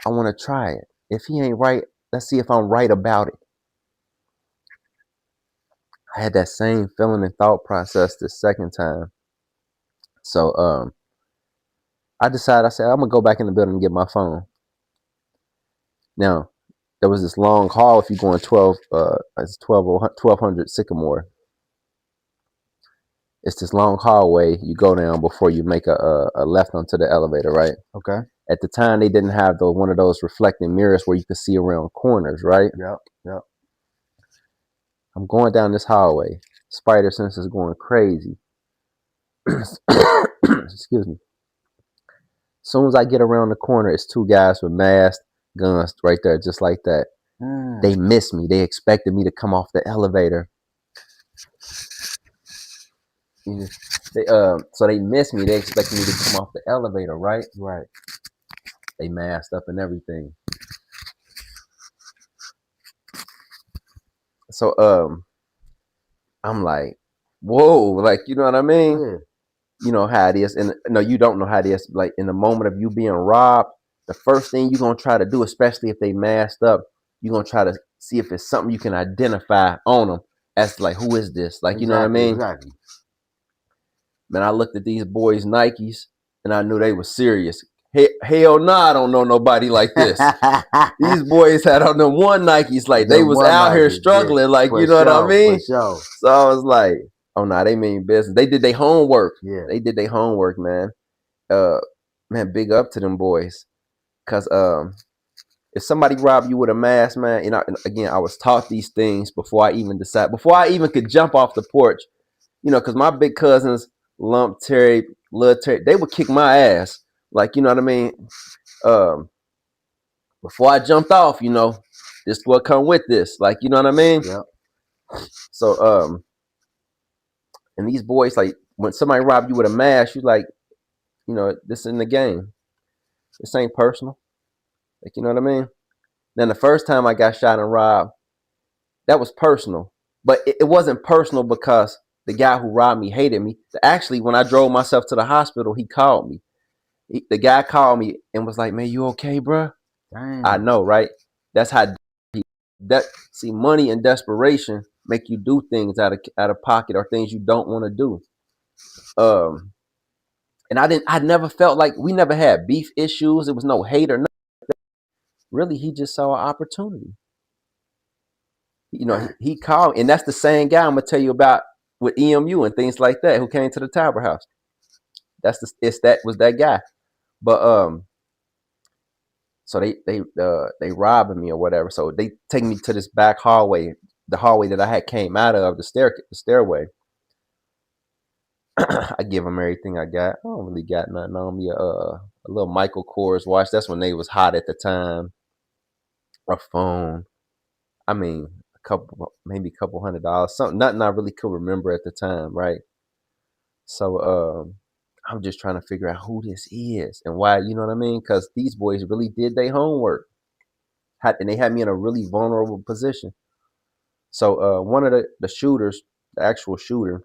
I want to try it. If he ain't right, let's see if I'm right about it. I had that same feeling and thought process the second time. So I said, I'm gonna go back in the building and get my phone. Now, there was this long hall. If you're going 12, it's 1200 Sycamore. It's this long hallway you go down before you make a left onto the elevator, right? Okay. At the time, they didn't have one of those reflecting mirrors where you could see around corners, right? Yep. I'm going down this hallway. Spider sense is going crazy. Excuse me. As soon as I get around the corner, it's two guys with masks, guns right there, just like that. They missed me. They expected me to come off the elevator. So they missed me. They expected me to come off the elevator, right? Right. They masked up and everything. So I'm like, whoa, like, you know what I mean? Yeah. You know how it is. And no, you don't know how it is. Like, in the moment of you being robbed, the first thing you're gonna try to do, especially if they masked up, you're gonna try to see if it's something you can identify on them as like, who is this? Like, you know what I mean? Exactly. Man, I looked at these boys' Nikes and I knew they were serious. Hell no, I don't know nobody like this. These boys had on them one Nikes, like they was out here struggling, like, you know what I mean? For sure. So I was like, oh no, they mean business. They did their homework. Yeah. They did their homework, man. Man, big up to them boys. Cause if somebody robbed you with a mask, man, and again, I was taught these things before I even could jump off the porch, you know, because my big cousins, Lump, Terry, Lil Terry, they would kick my ass. Like, you know what I mean? Before I jumped off, you know, this what come with this. Like, you know what I mean? Yep. So, and these boys, like, when somebody robbed you with a mask, you like, you know, this in the game. This ain't personal. Like, you know what I mean? Then the first time I got shot and robbed, that was personal. But it wasn't personal because the guy who robbed me hated me. Actually, when I drove myself to the hospital, he called me. The guy called me and was like, man, you okay, bro? Dang. I know, right? That's how see, money and desperation make you do things out of pocket or things you don't want to do. And I never felt like, we never had beef issues. It was no hate or nothing. Really, he just saw an opportunity. You know, he called, and that's the same guy I'm gonna tell you about with EMU and things like that, who came to the Tower House. Was that guy. But so they robbing me or whatever. So they take me to this back hallway, the hallway that I had came out of, the stairway. I give them everything I got. I don't really got nothing on me. A little Michael Kors watch. That's when they was hot at the time. A phone. I mean, maybe a couple $100. Something, nothing I really could remember at the time, right? So I'm just trying to figure out who this is and why, you know what I mean? Because these boys really did their homework. And they had me in a really vulnerable position. So one of the shooters, the actual shooter,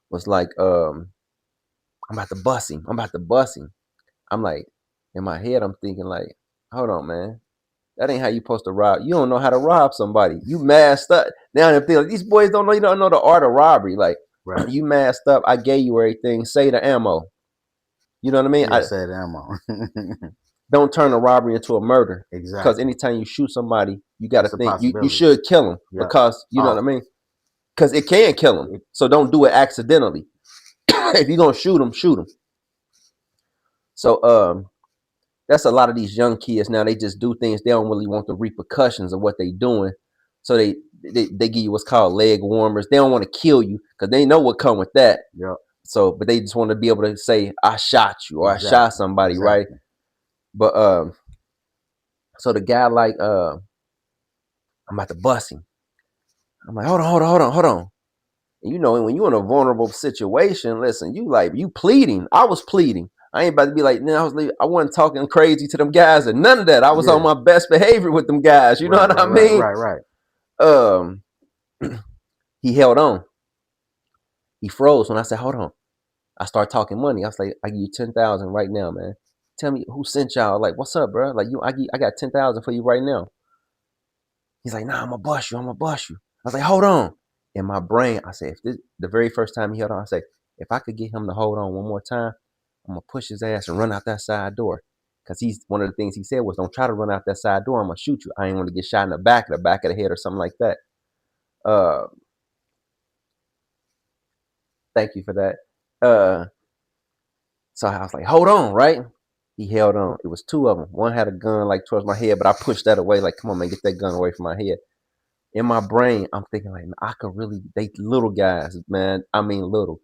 was like, I'm about to bust him. I'm like, in my head, I'm thinking like, hold on, man. That ain't how you supposed to rob. You don't know how to rob somebody. You masked up. Now I'm thinking, these boys don't know. You don't know the art of robbery. Like, right. You masked up. I gave you everything. Say the ammo. You know what I mean? Yeah, say the ammo. Don't turn a robbery into a murder. Exactly. Because anytime you shoot somebody, you got to think you should kill them. Yep. Because you know what I mean. Because it can kill them. So don't do it accidentally. If you're gonna shoot them, shoot them. So that's a lot of these young kids now. They just do things. They don't really want the repercussions of what they doing. So they give you what's called leg warmers. They don't want to kill you because they know what come with that. Yep. So, but they just want to be able to say, I shot you or I shot somebody, right? But so the guy like, I'm about to bust him. I'm like, hold on. And you know, when you're in a vulnerable situation, listen, you pleading. I was pleading. I ain't about to be like, no, I wasn't talking crazy to them guys and none of that. I was on my best behavior with them guys. You know what I mean? Right. He held on. He froze when I said, hold on. I start talking money. I was like, I give you 10,000 right now, man. Tell me who sent y'all. Like, what's up, bro? Like, I got 10,000 for you right now. He's like, nah, I'm gonna bust you. I was like, hold on. In my brain, I said, the very first time he held on, I said, if I could get him to hold on one more time, I'm gonna push his ass and run out that side door. because he's one of the things he said was, "Don't try to run out that side door. I'm gonna shoot you. I ain't want to get shot in the back of the head or something like that." Uh, Thank you for that. So I was like, "Hold on," right? He held on. It was two of them. One had a gun like towards my head, but I pushed that away. Like, come on, man, get that gun away from my head. In my brain, I'm thinking like, I could really, they little guys, man. I mean, little.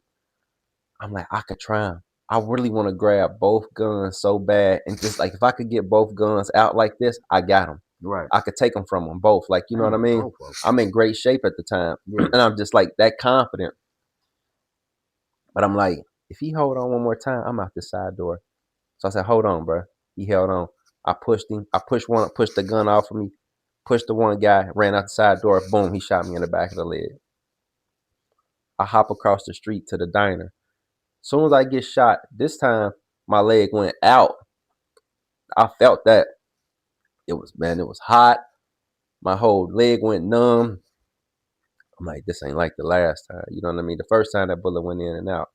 I'm like, I could try them. I really want to grab both guns so bad, and just like if I could get both guns out like this, I got them. Right. I could take them from them both. Like, you know what I mean? I'm in great shape at the time, and I'm just like that confident. But I'm like, if he hold on one more time, I'm out the side door. So I said, hold on, bro. He held on. I pushed him. I pushed the gun off of me, pushed the one guy, ran out the side door. Boom, he shot me in the back of the leg. I hop across the street to the diner. As soon as I get shot, this time my leg went out. I felt that. It was hot. My whole leg went numb. I'm like, this ain't like the last time. You know what I mean? The first time that bullet went in and out.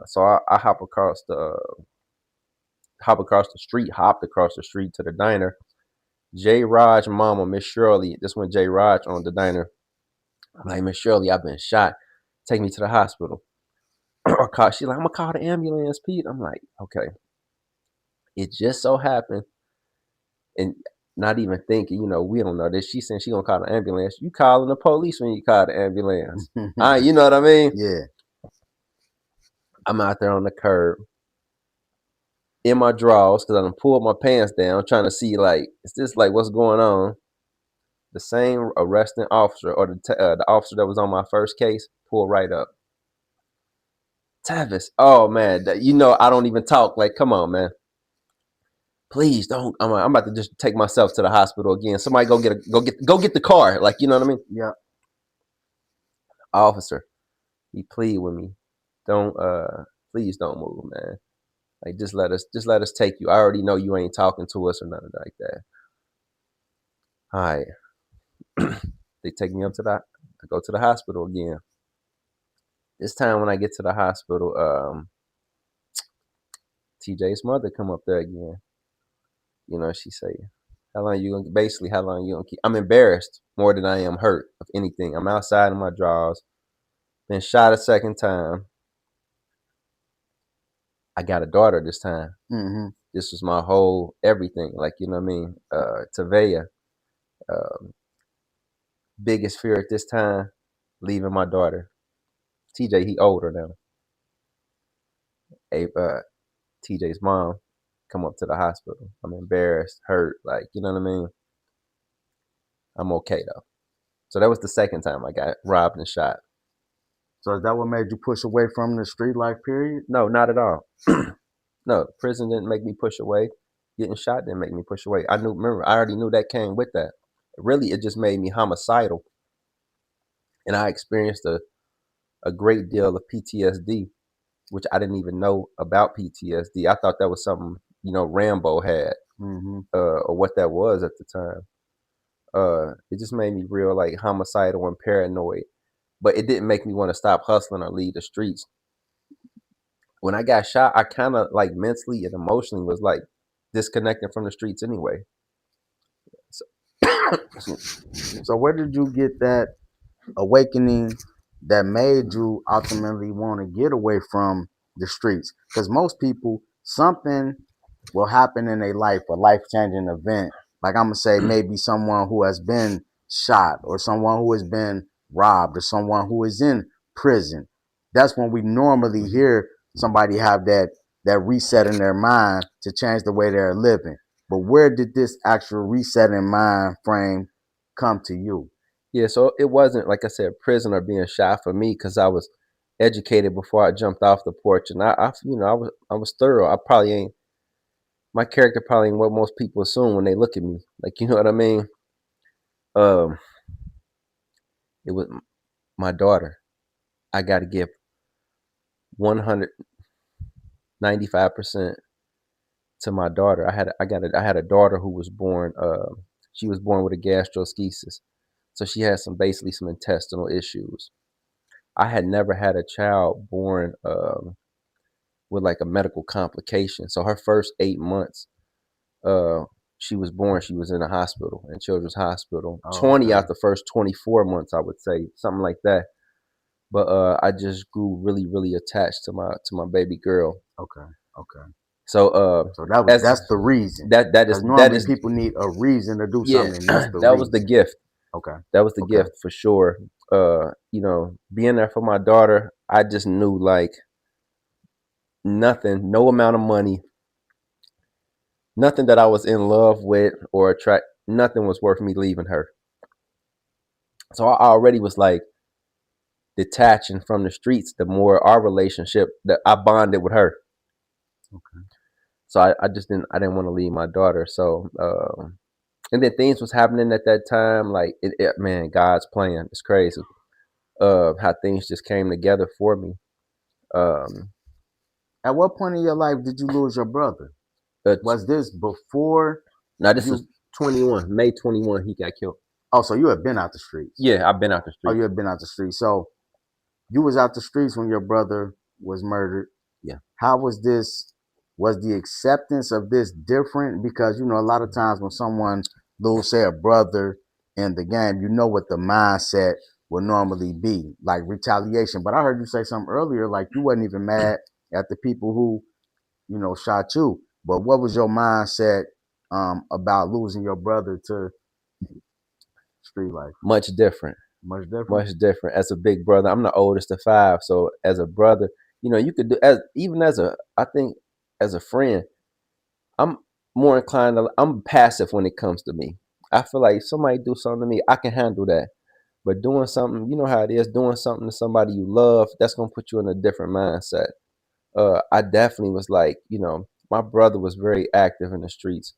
So I hopped across the street to the diner. J. Raj mama, Miss Shirley, this when J. Raj on the diner. I'm like, Miss Shirley, I've been shot. Take me to the hospital. She's like, I'm gonna call the ambulance, Pete. I'm like, okay. It just so happened, and not even thinking, we don't know this. She said she gonna call the ambulance. You calling the police when you call the ambulance. You know what I mean? Yeah. I'm out there on the curb in my drawers because I done pulled my pants down, trying to see like, is this like what's going on? The same arresting officer or the officer that was on my first case pulled right up. Tavis, oh man, I don't even talk. Like, come on, man. Please don't. I'm about to just take myself to the hospital again. Somebody go get the car. Like, you know what I mean? Yeah. Officer, he plead with me. Don't please don't move, man. Like, just let us take you. I already know you ain't talking to us or nothing like that. All right. They take me I go to the hospital again. This time when I get to the hospital, TJ's mother come up there again. She say, how long you gonna keep? I'm embarrassed more than I am hurt of anything. I'm outside in my drawers. Been shot a second time. I got a daughter this time. Mm-hmm. This was my whole everything. Like, you know what I mean? Tavea, biggest fear at this time, leaving my daughter. TJ, he older now. TJ's mom come up to the hospital. I'm embarrassed, hurt, like, you know what I mean? I'm okay though. So that was the second time I got robbed and shot. So is that what made you push away from the street life period? No, not at all. No, prison didn't make me push away. Getting shot didn't make me push away. I already knew that came with that. Really, it just made me homicidal. And I experienced a great deal of PTSD, which I didn't even know about PTSD. I thought that was something, Rambo had, or what that was at the time. It just made me real like homicidal and paranoid. But it didn't make me want to stop hustling or leave the streets. When I got shot, I kind of like mentally and emotionally was like disconnecting from the streets anyway. So where did you get that awakening that made you ultimately want to get away from the streets? Because most people, something will happen in their life, a life-changing event. Like I'm going to say maybe someone who has been shot or someone who has been robbed or someone who is in prison. That's when we normally hear somebody have that reset in their mind to change the way they're living. But where did this actual reset in mind frame come to you? Yeah, so it wasn't, like I said, prison or being shot for me because I was educated before I jumped off the porch, and I was thorough. My character probably ain't what most people assume when they look at me. Like, you know what I mean? Um, it was my daughter. I got to give 195% to my daughter. I had a daughter who was born. She was born with a gastroschisis, so she had some intestinal issues. I had never had a child born with like a medical complication. So her first 8 months, uh, she was born. She was in a hospital, in Children's Hospital. Oh, 20 okay. out the first 24 months, I would say, something like that. But I just grew really, really attached to my baby girl. Okay. Okay. So So as that's the reason. that is Because that normally is people need a reason to do yeah, something, and that's the that was the reason. gift. Okay. That was the Okay. gift for sure. Being there for my daughter, I just knew like nothing, no amount of money, nothing that I was in love with or attract, nothing was worth me leaving her. So I already was like detaching from the streets. The more our relationship, that I bonded with her. Okay. So I just didn't want to leave my daughter. So and then things was happening at that time. Like man, God's plan. It's crazy. How things just came together for me. Um, At what point in your life did you lose your brother? but Was this before now this is you? 21, May 21. He got killed. Oh, so you had been out the streets. Yeah, I've been out the Oh, street. you had been out the streets. So you was out the streets when your brother was murdered. Yeah. How was this? Was the acceptance of this different? Because a lot of times when someone lose, say, a brother in the game, what the mindset will normally be, like retaliation. But I heard you say something earlier, like you wasn't even mad at the people who shot you. But what was your mindset about losing your brother to street life? Much different. Much different. Much different. As a big brother, I'm the oldest of five. So as a brother, you could do I think as a friend, I'm more inclined to, I'm passive when it comes to me. I feel like if somebody do something to me, I can handle that. But doing something, you know how it is, doing something to somebody you love, that's gonna put you in a different mindset. I definitely was like, my brother was very active in the streets.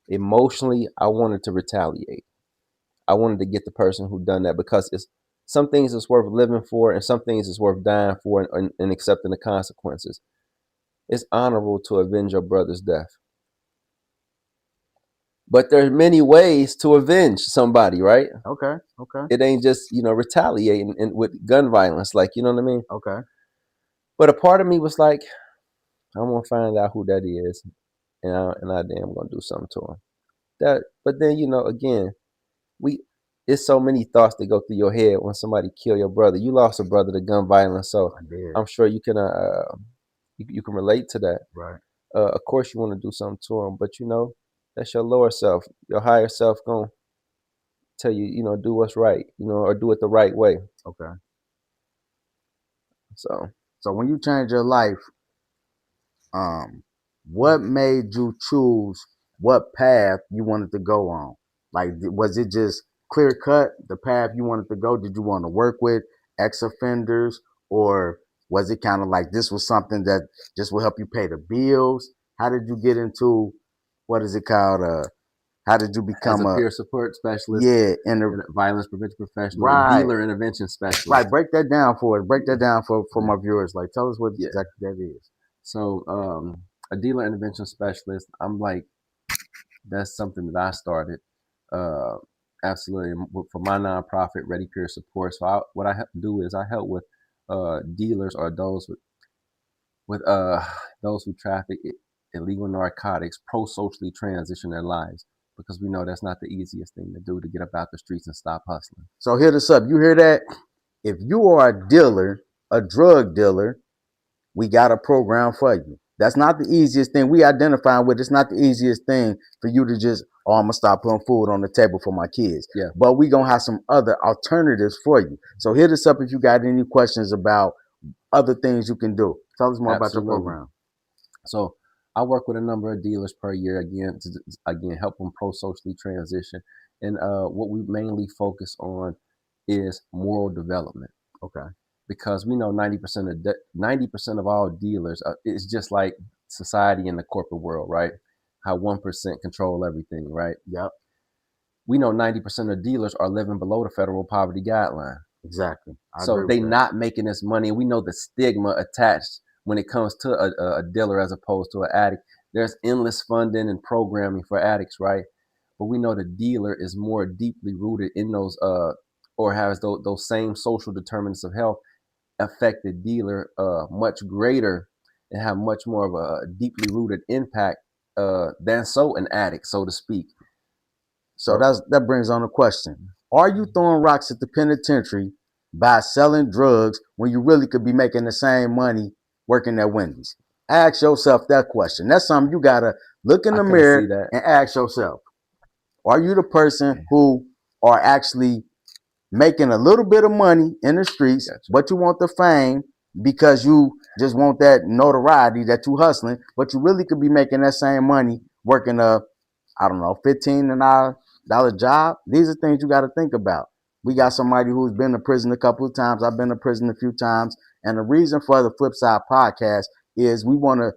Emotionally, I wanted to retaliate. I wanted to get the person who done that because it's some things it's worth living for and some things it's worth dying for and accepting the consequences. It's honorable to avenge your brother's death. But there's many ways to avenge somebody, right? Okay. Okay. It ain't just, retaliating and with gun violence, like, you know what I mean? Okay. But a part of me was like, I'm gonna find out who that is and I damn gonna do something to him. But then, again, we it's so many thoughts that go through your head when somebody kill your brother. You lost a brother to gun violence, so I did. I'm sure you can you can relate to that. Right. Of course, you want to do something to him, but that's your lower self. Your higher self gonna tell you, do what's right, or do it the right way. Okay. So So when you changed your life, what made you choose what path you wanted to go on? Like, was it just clear cut the path you wanted to go? Did you want to work with ex offenders, or was it kind of like this was something that just will help you pay the bills? How did you get into what is it called? How did you as become a a peer support specialist, yeah and a violence prevention professional, and right dealer intervention specialist. right? Break that down for us. Break that down for my viewers. Like, tell us what Yeah. exactly that is. So a dealer intervention specialist, I'm like, that's something that I started. Uh, Absolutely, for my nonprofit, Ready Peer Support. So what I do is I help with dealers or with those who traffic illegal narcotics, pro-socially transition their lives, because we know that's not the easiest thing to do, to get up out the streets and stop hustling. So hit us up. You hear that? If you are a dealer, a drug dealer, we got a program for you. That's not the easiest thing we identify with. It's not the easiest thing for you to just, oh, I'm gonna start putting food on the table for my kids. Yeah. But we gonna have some other alternatives for you. So hit us up if you got any questions about other things you can do. Tell us more about your program. So I work with a number of dealers per year, again, to help them pro-socially transition. And what we mainly focus on is moral development. Okay. Because we know 90% of all dealers is just like society in the corporate world, right? How 1% control everything, right? Yep. We know 90% of dealers are living below the federal poverty guideline. Exactly. So they not making this money. And we know the stigma attached when it comes to a dealer as opposed to an addict. There's endless funding and programming for addicts, right? But we know the dealer is more deeply rooted in those or has those same social determinants of health affect the dealer much greater and have much more of a deeply rooted impact than an addict, so to speak. So that brings on a question. Are you throwing rocks at the penitentiary by selling drugs when you really could be making the same money working at Wendy's? Ask yourself that question. That's something you gotta look in I the can see mirror that. and ask yourself. Are you the person who are actually making a little bit of money in the streets, Gotcha. but you want the fame because you just want that notoriety that you hustling, but you really could be making that same money working I don't know, $15 job? These are things you got to think about. We got somebody who's been to prison a couple of times. I've been to prison a few times. And the reason for the FlipSide Podcast is we want to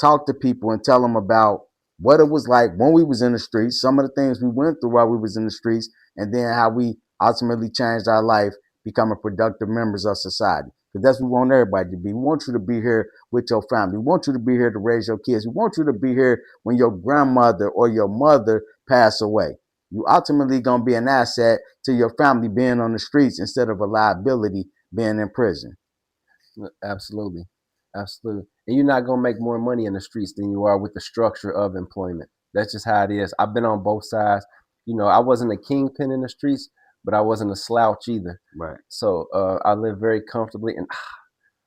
talk to people and tell them about what it was like when we was in the streets, some of the things we went through while we was in the streets, and then how we ultimately changed our life, becoming productive members of society. Because that's what we want everybody to be. We want you to be here with your family. We want you to be here to raise your kids. We want you to be here when your grandmother or your mother pass away. You ultimately going to be an asset to your family being on the streets instead of a liability being in prison. Absolutely. Absolutely. And you're not going to make more money in the streets than you are with the structure of employment. That's just how it is. I've been on both sides. I wasn't a kingpin in the streets, but I wasn't a slouch either. Right. So I live very comfortably. And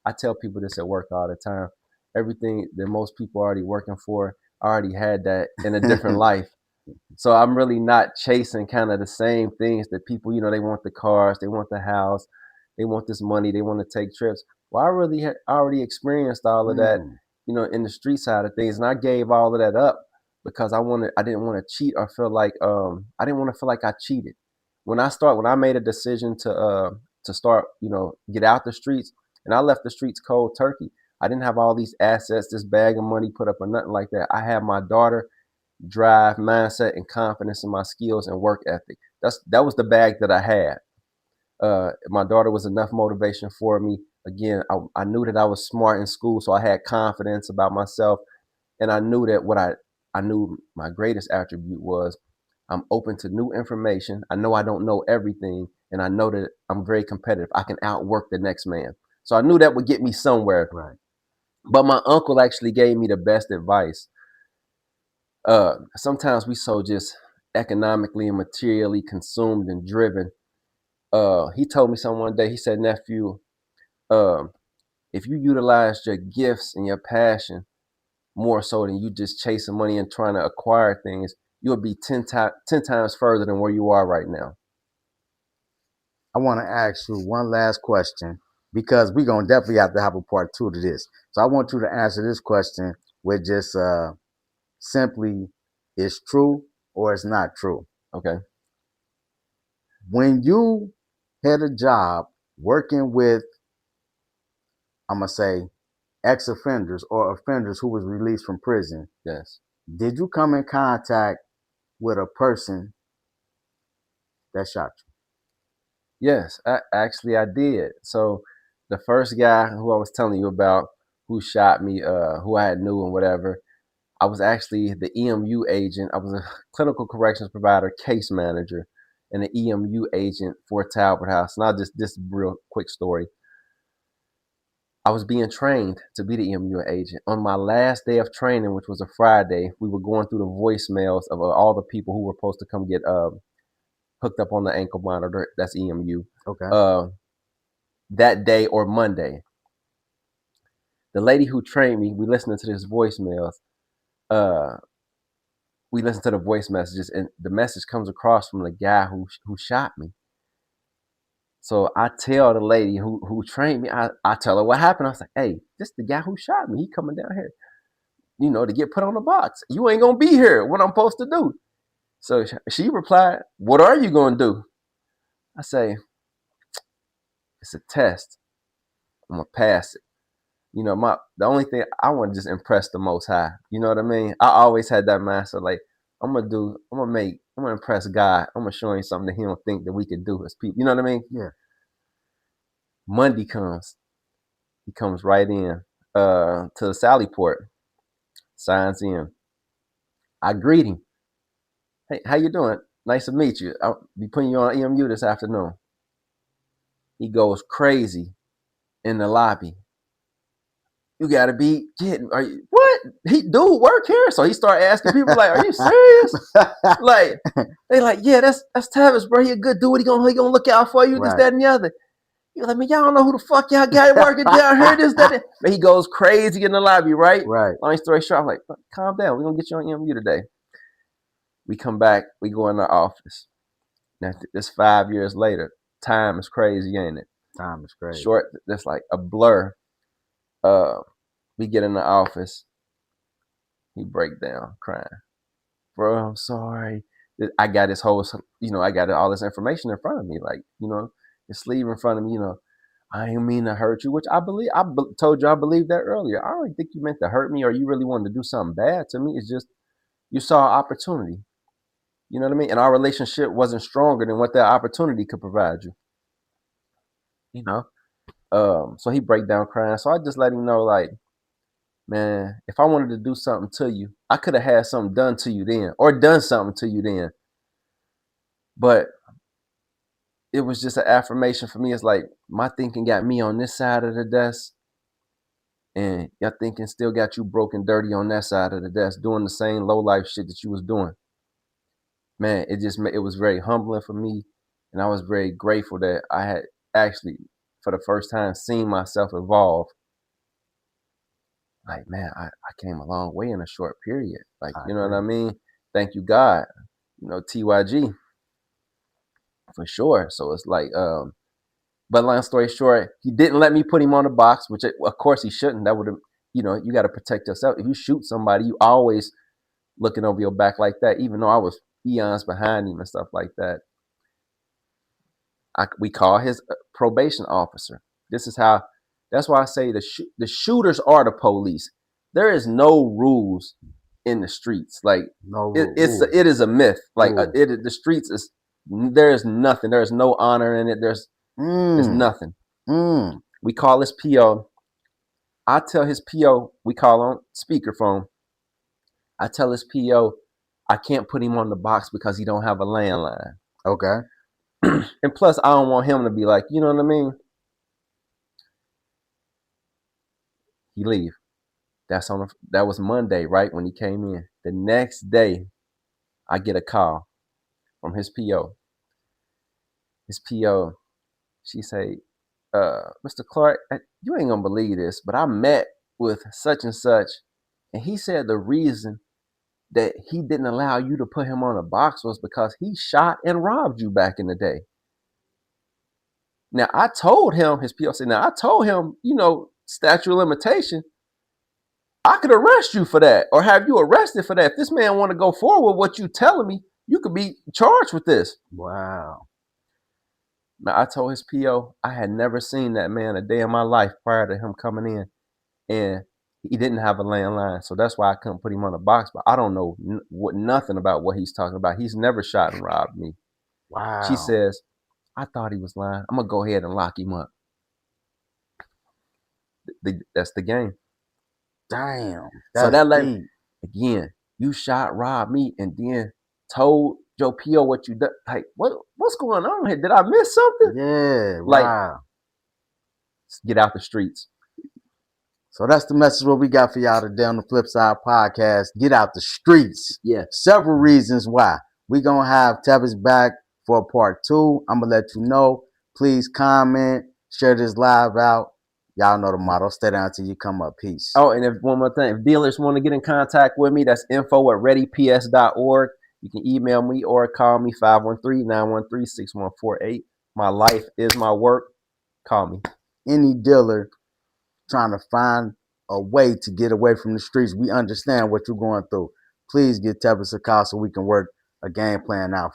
I tell people this at work all the time. Everything that most people are already working for, I already had that in a different life. So I'm really not chasing kind of the same things that people, they want the cars, they want the house, they want this money, they want to take trips. Well, I really had already experienced all of that, in the street side of things. And I gave all of that up because I didn't want to cheat or feel like, I didn't want to feel like I cheated. When I made a decision to start, get out the streets, and I left the streets cold turkey. I didn't have all these assets, this bag of money put up or nothing like that. I had my daughter, drive, mindset, and confidence in my skills and work ethic. That was the bag that I had. My daughter was enough motivation for me. Again, I knew that I was smart in school, so I had confidence about myself, and I knew that I knew my greatest attribute was I'm open to new information. I know I don't know everything, and I know that I'm very competitive. I can outwork the next man. So I knew that would get me somewhere. Right. But my uncle actually gave me the best advice. Sometimes we so just economically and materially consumed and driven. He told me something one day. He said, "Nephew, um, if you utilized your gifts and your passion more so than you just chasing money and trying to acquire things, you'll be 10 times further than where you are right now." I want to ask you one last question because we're going to definitely have to have a part 2 to this. So I want you to answer this question with just simply, it's true or it's not true. Okay. When you had a job working with, I'm going to say, ex-offenders or offenders who was released from prison, Yes. did you come in contact with a person that shot you? Yes, actually I did. So the first guy who I was telling you about, who shot me, who I had knew and whatever, I was actually the EMU agent. I was a clinical corrections provider, case manager, and an EMU agent for Talbot House. Now, just this real quick story. I was being trained to be the EMU agent. On my last day of training, which was a Friday, we were going through the voicemails of all the people who were supposed to come get hooked up on the ankle monitor. That's EMU. Okay. That day or Monday. The lady who trained me, we listened to this voicemails. We listen to the voice messages, and the message comes across from the guy who shot me. So I tell the lady who trained me, I tell her what happened. I was like, "Hey, this the guy who shot me. He coming down here, to get put on the box. You ain't gonna be here. What I'm supposed to do?" So she replied, "What are you gonna do?" I say, "It's a test. I'm gonna pass it." The only thing I want to just impress the Most High. You know what I mean? I always had that mindset, like I'm gonna impress God. I'm gonna show him something that he don't think that we can do as people. You know what I mean? Yeah. Monday comes, he comes right in to the Sally Port, signs in. I greet him. "Hey, how you doing? Nice to meet you. I'll be putting you on EMU this afternoon." He goes crazy in the lobby. you gotta be kidding. Are you what? He dude work here? So he started asking people like, are you serious? Like, they like, yeah, that's Tavis, bro. He a good dude. He gonna look out for you, this, that, and the other. He like, man, y'all don't know who the fuck y'all got working down here, this, that, and but he goes crazy in the lobby, right? Long story short, I'm like, calm down. We're gonna get you on EMU today. We come back, we go in the office. Now this 5 years later. Time is crazy, ain't it? Time is crazy. Short, that's like a blur. We get in the office. He break down crying. Bro, I'm sorry. I got his whole, I got all this information in front of me. Like, his sleeve in front of me, I didn't mean to hurt you, which I believe. Told you I believed that earlier. I don't think you meant to hurt me or you really wanted to do something bad to me. It's just you saw an opportunity. You know what I mean? And our relationship wasn't stronger than what that opportunity could provide you. So he break down crying. So I just let him know, like, man, if I wanted to do something to you, I could have had something done to you then or done something to you then. But it was just an affirmation for me. It's like my thinking got me on this side of the desk and your thinking still got you broken dirty on that side of the desk doing the same low life shit that you was doing. Man, it was very humbling for me. And I was very grateful that I had actually, for the first time, seen myself evolve. Like, man, I came a long way in a short period. Like, you know what I mean? Thank you, God. TYG. For sure. So it's like, but long story short, he didn't let me put him on the box, which of course he shouldn't. That would have, you got to protect yourself. If you shoot somebody, you always looking over your back like that, even though I was eons behind him and stuff like that. We call his probation officer. That's why I say the shooters are the police. There is no rules in the streets. Like, it is a myth. Like, the streets there is nothing. There is no honor in it. There's nothing. We call his PO. I tell his PO, we call on speakerphone. I tell his PO, I can't put him on the box because he don't have a landline. Okay. And plus, I don't want him to be like, you know what I mean? He leave. That was Monday, right, when he came in. The next day, I get a call from his PO. His PO, she say, Mr. Clark, you ain't gonna believe this, but I met with such and such, and he said the reason that he didn't allow you to put him on a box was because he shot and robbed you back in the day. Now, I told him, his PO said, statute of limitation, I could arrest you for that or have you arrested for that. If this man want to go forward with what you telling me, you could be charged with this. Wow. Now, I told his PO I had never seen that man a day in my life prior to him coming in, and he didn't have a landline, so that's why I couldn't put him on a box. But I don't know nothing about what he's talking about. He's never shot and robbed me. Wow. She says, I thought he was lying. I'm gonna go ahead and lock him up. That's the game. Damn. So that again, you shot, robbed me, and then told Joe P.O. what you done. Like, what's going on here? Did I miss something? Yeah, like, wow. Get out the streets. So that's the message what we got for y'all today on the FlipSide Podcast. Get out the streets. Yeah. Several reasons why. We're going to have Tevis back for part 2. I'm going to let you know. Please comment, share this live out. Y'all know the motto. Stay down till you come up. Peace. Oh, and one more thing. If dealers want to get in contact with me, that's info@readyps.org. You can email me or call me 513-913-6148. My life is my work. Call me. Any dealer trying to find a way to get away from the streets, we understand what you're going through. Please get Tevis a call so we can work a game plan out.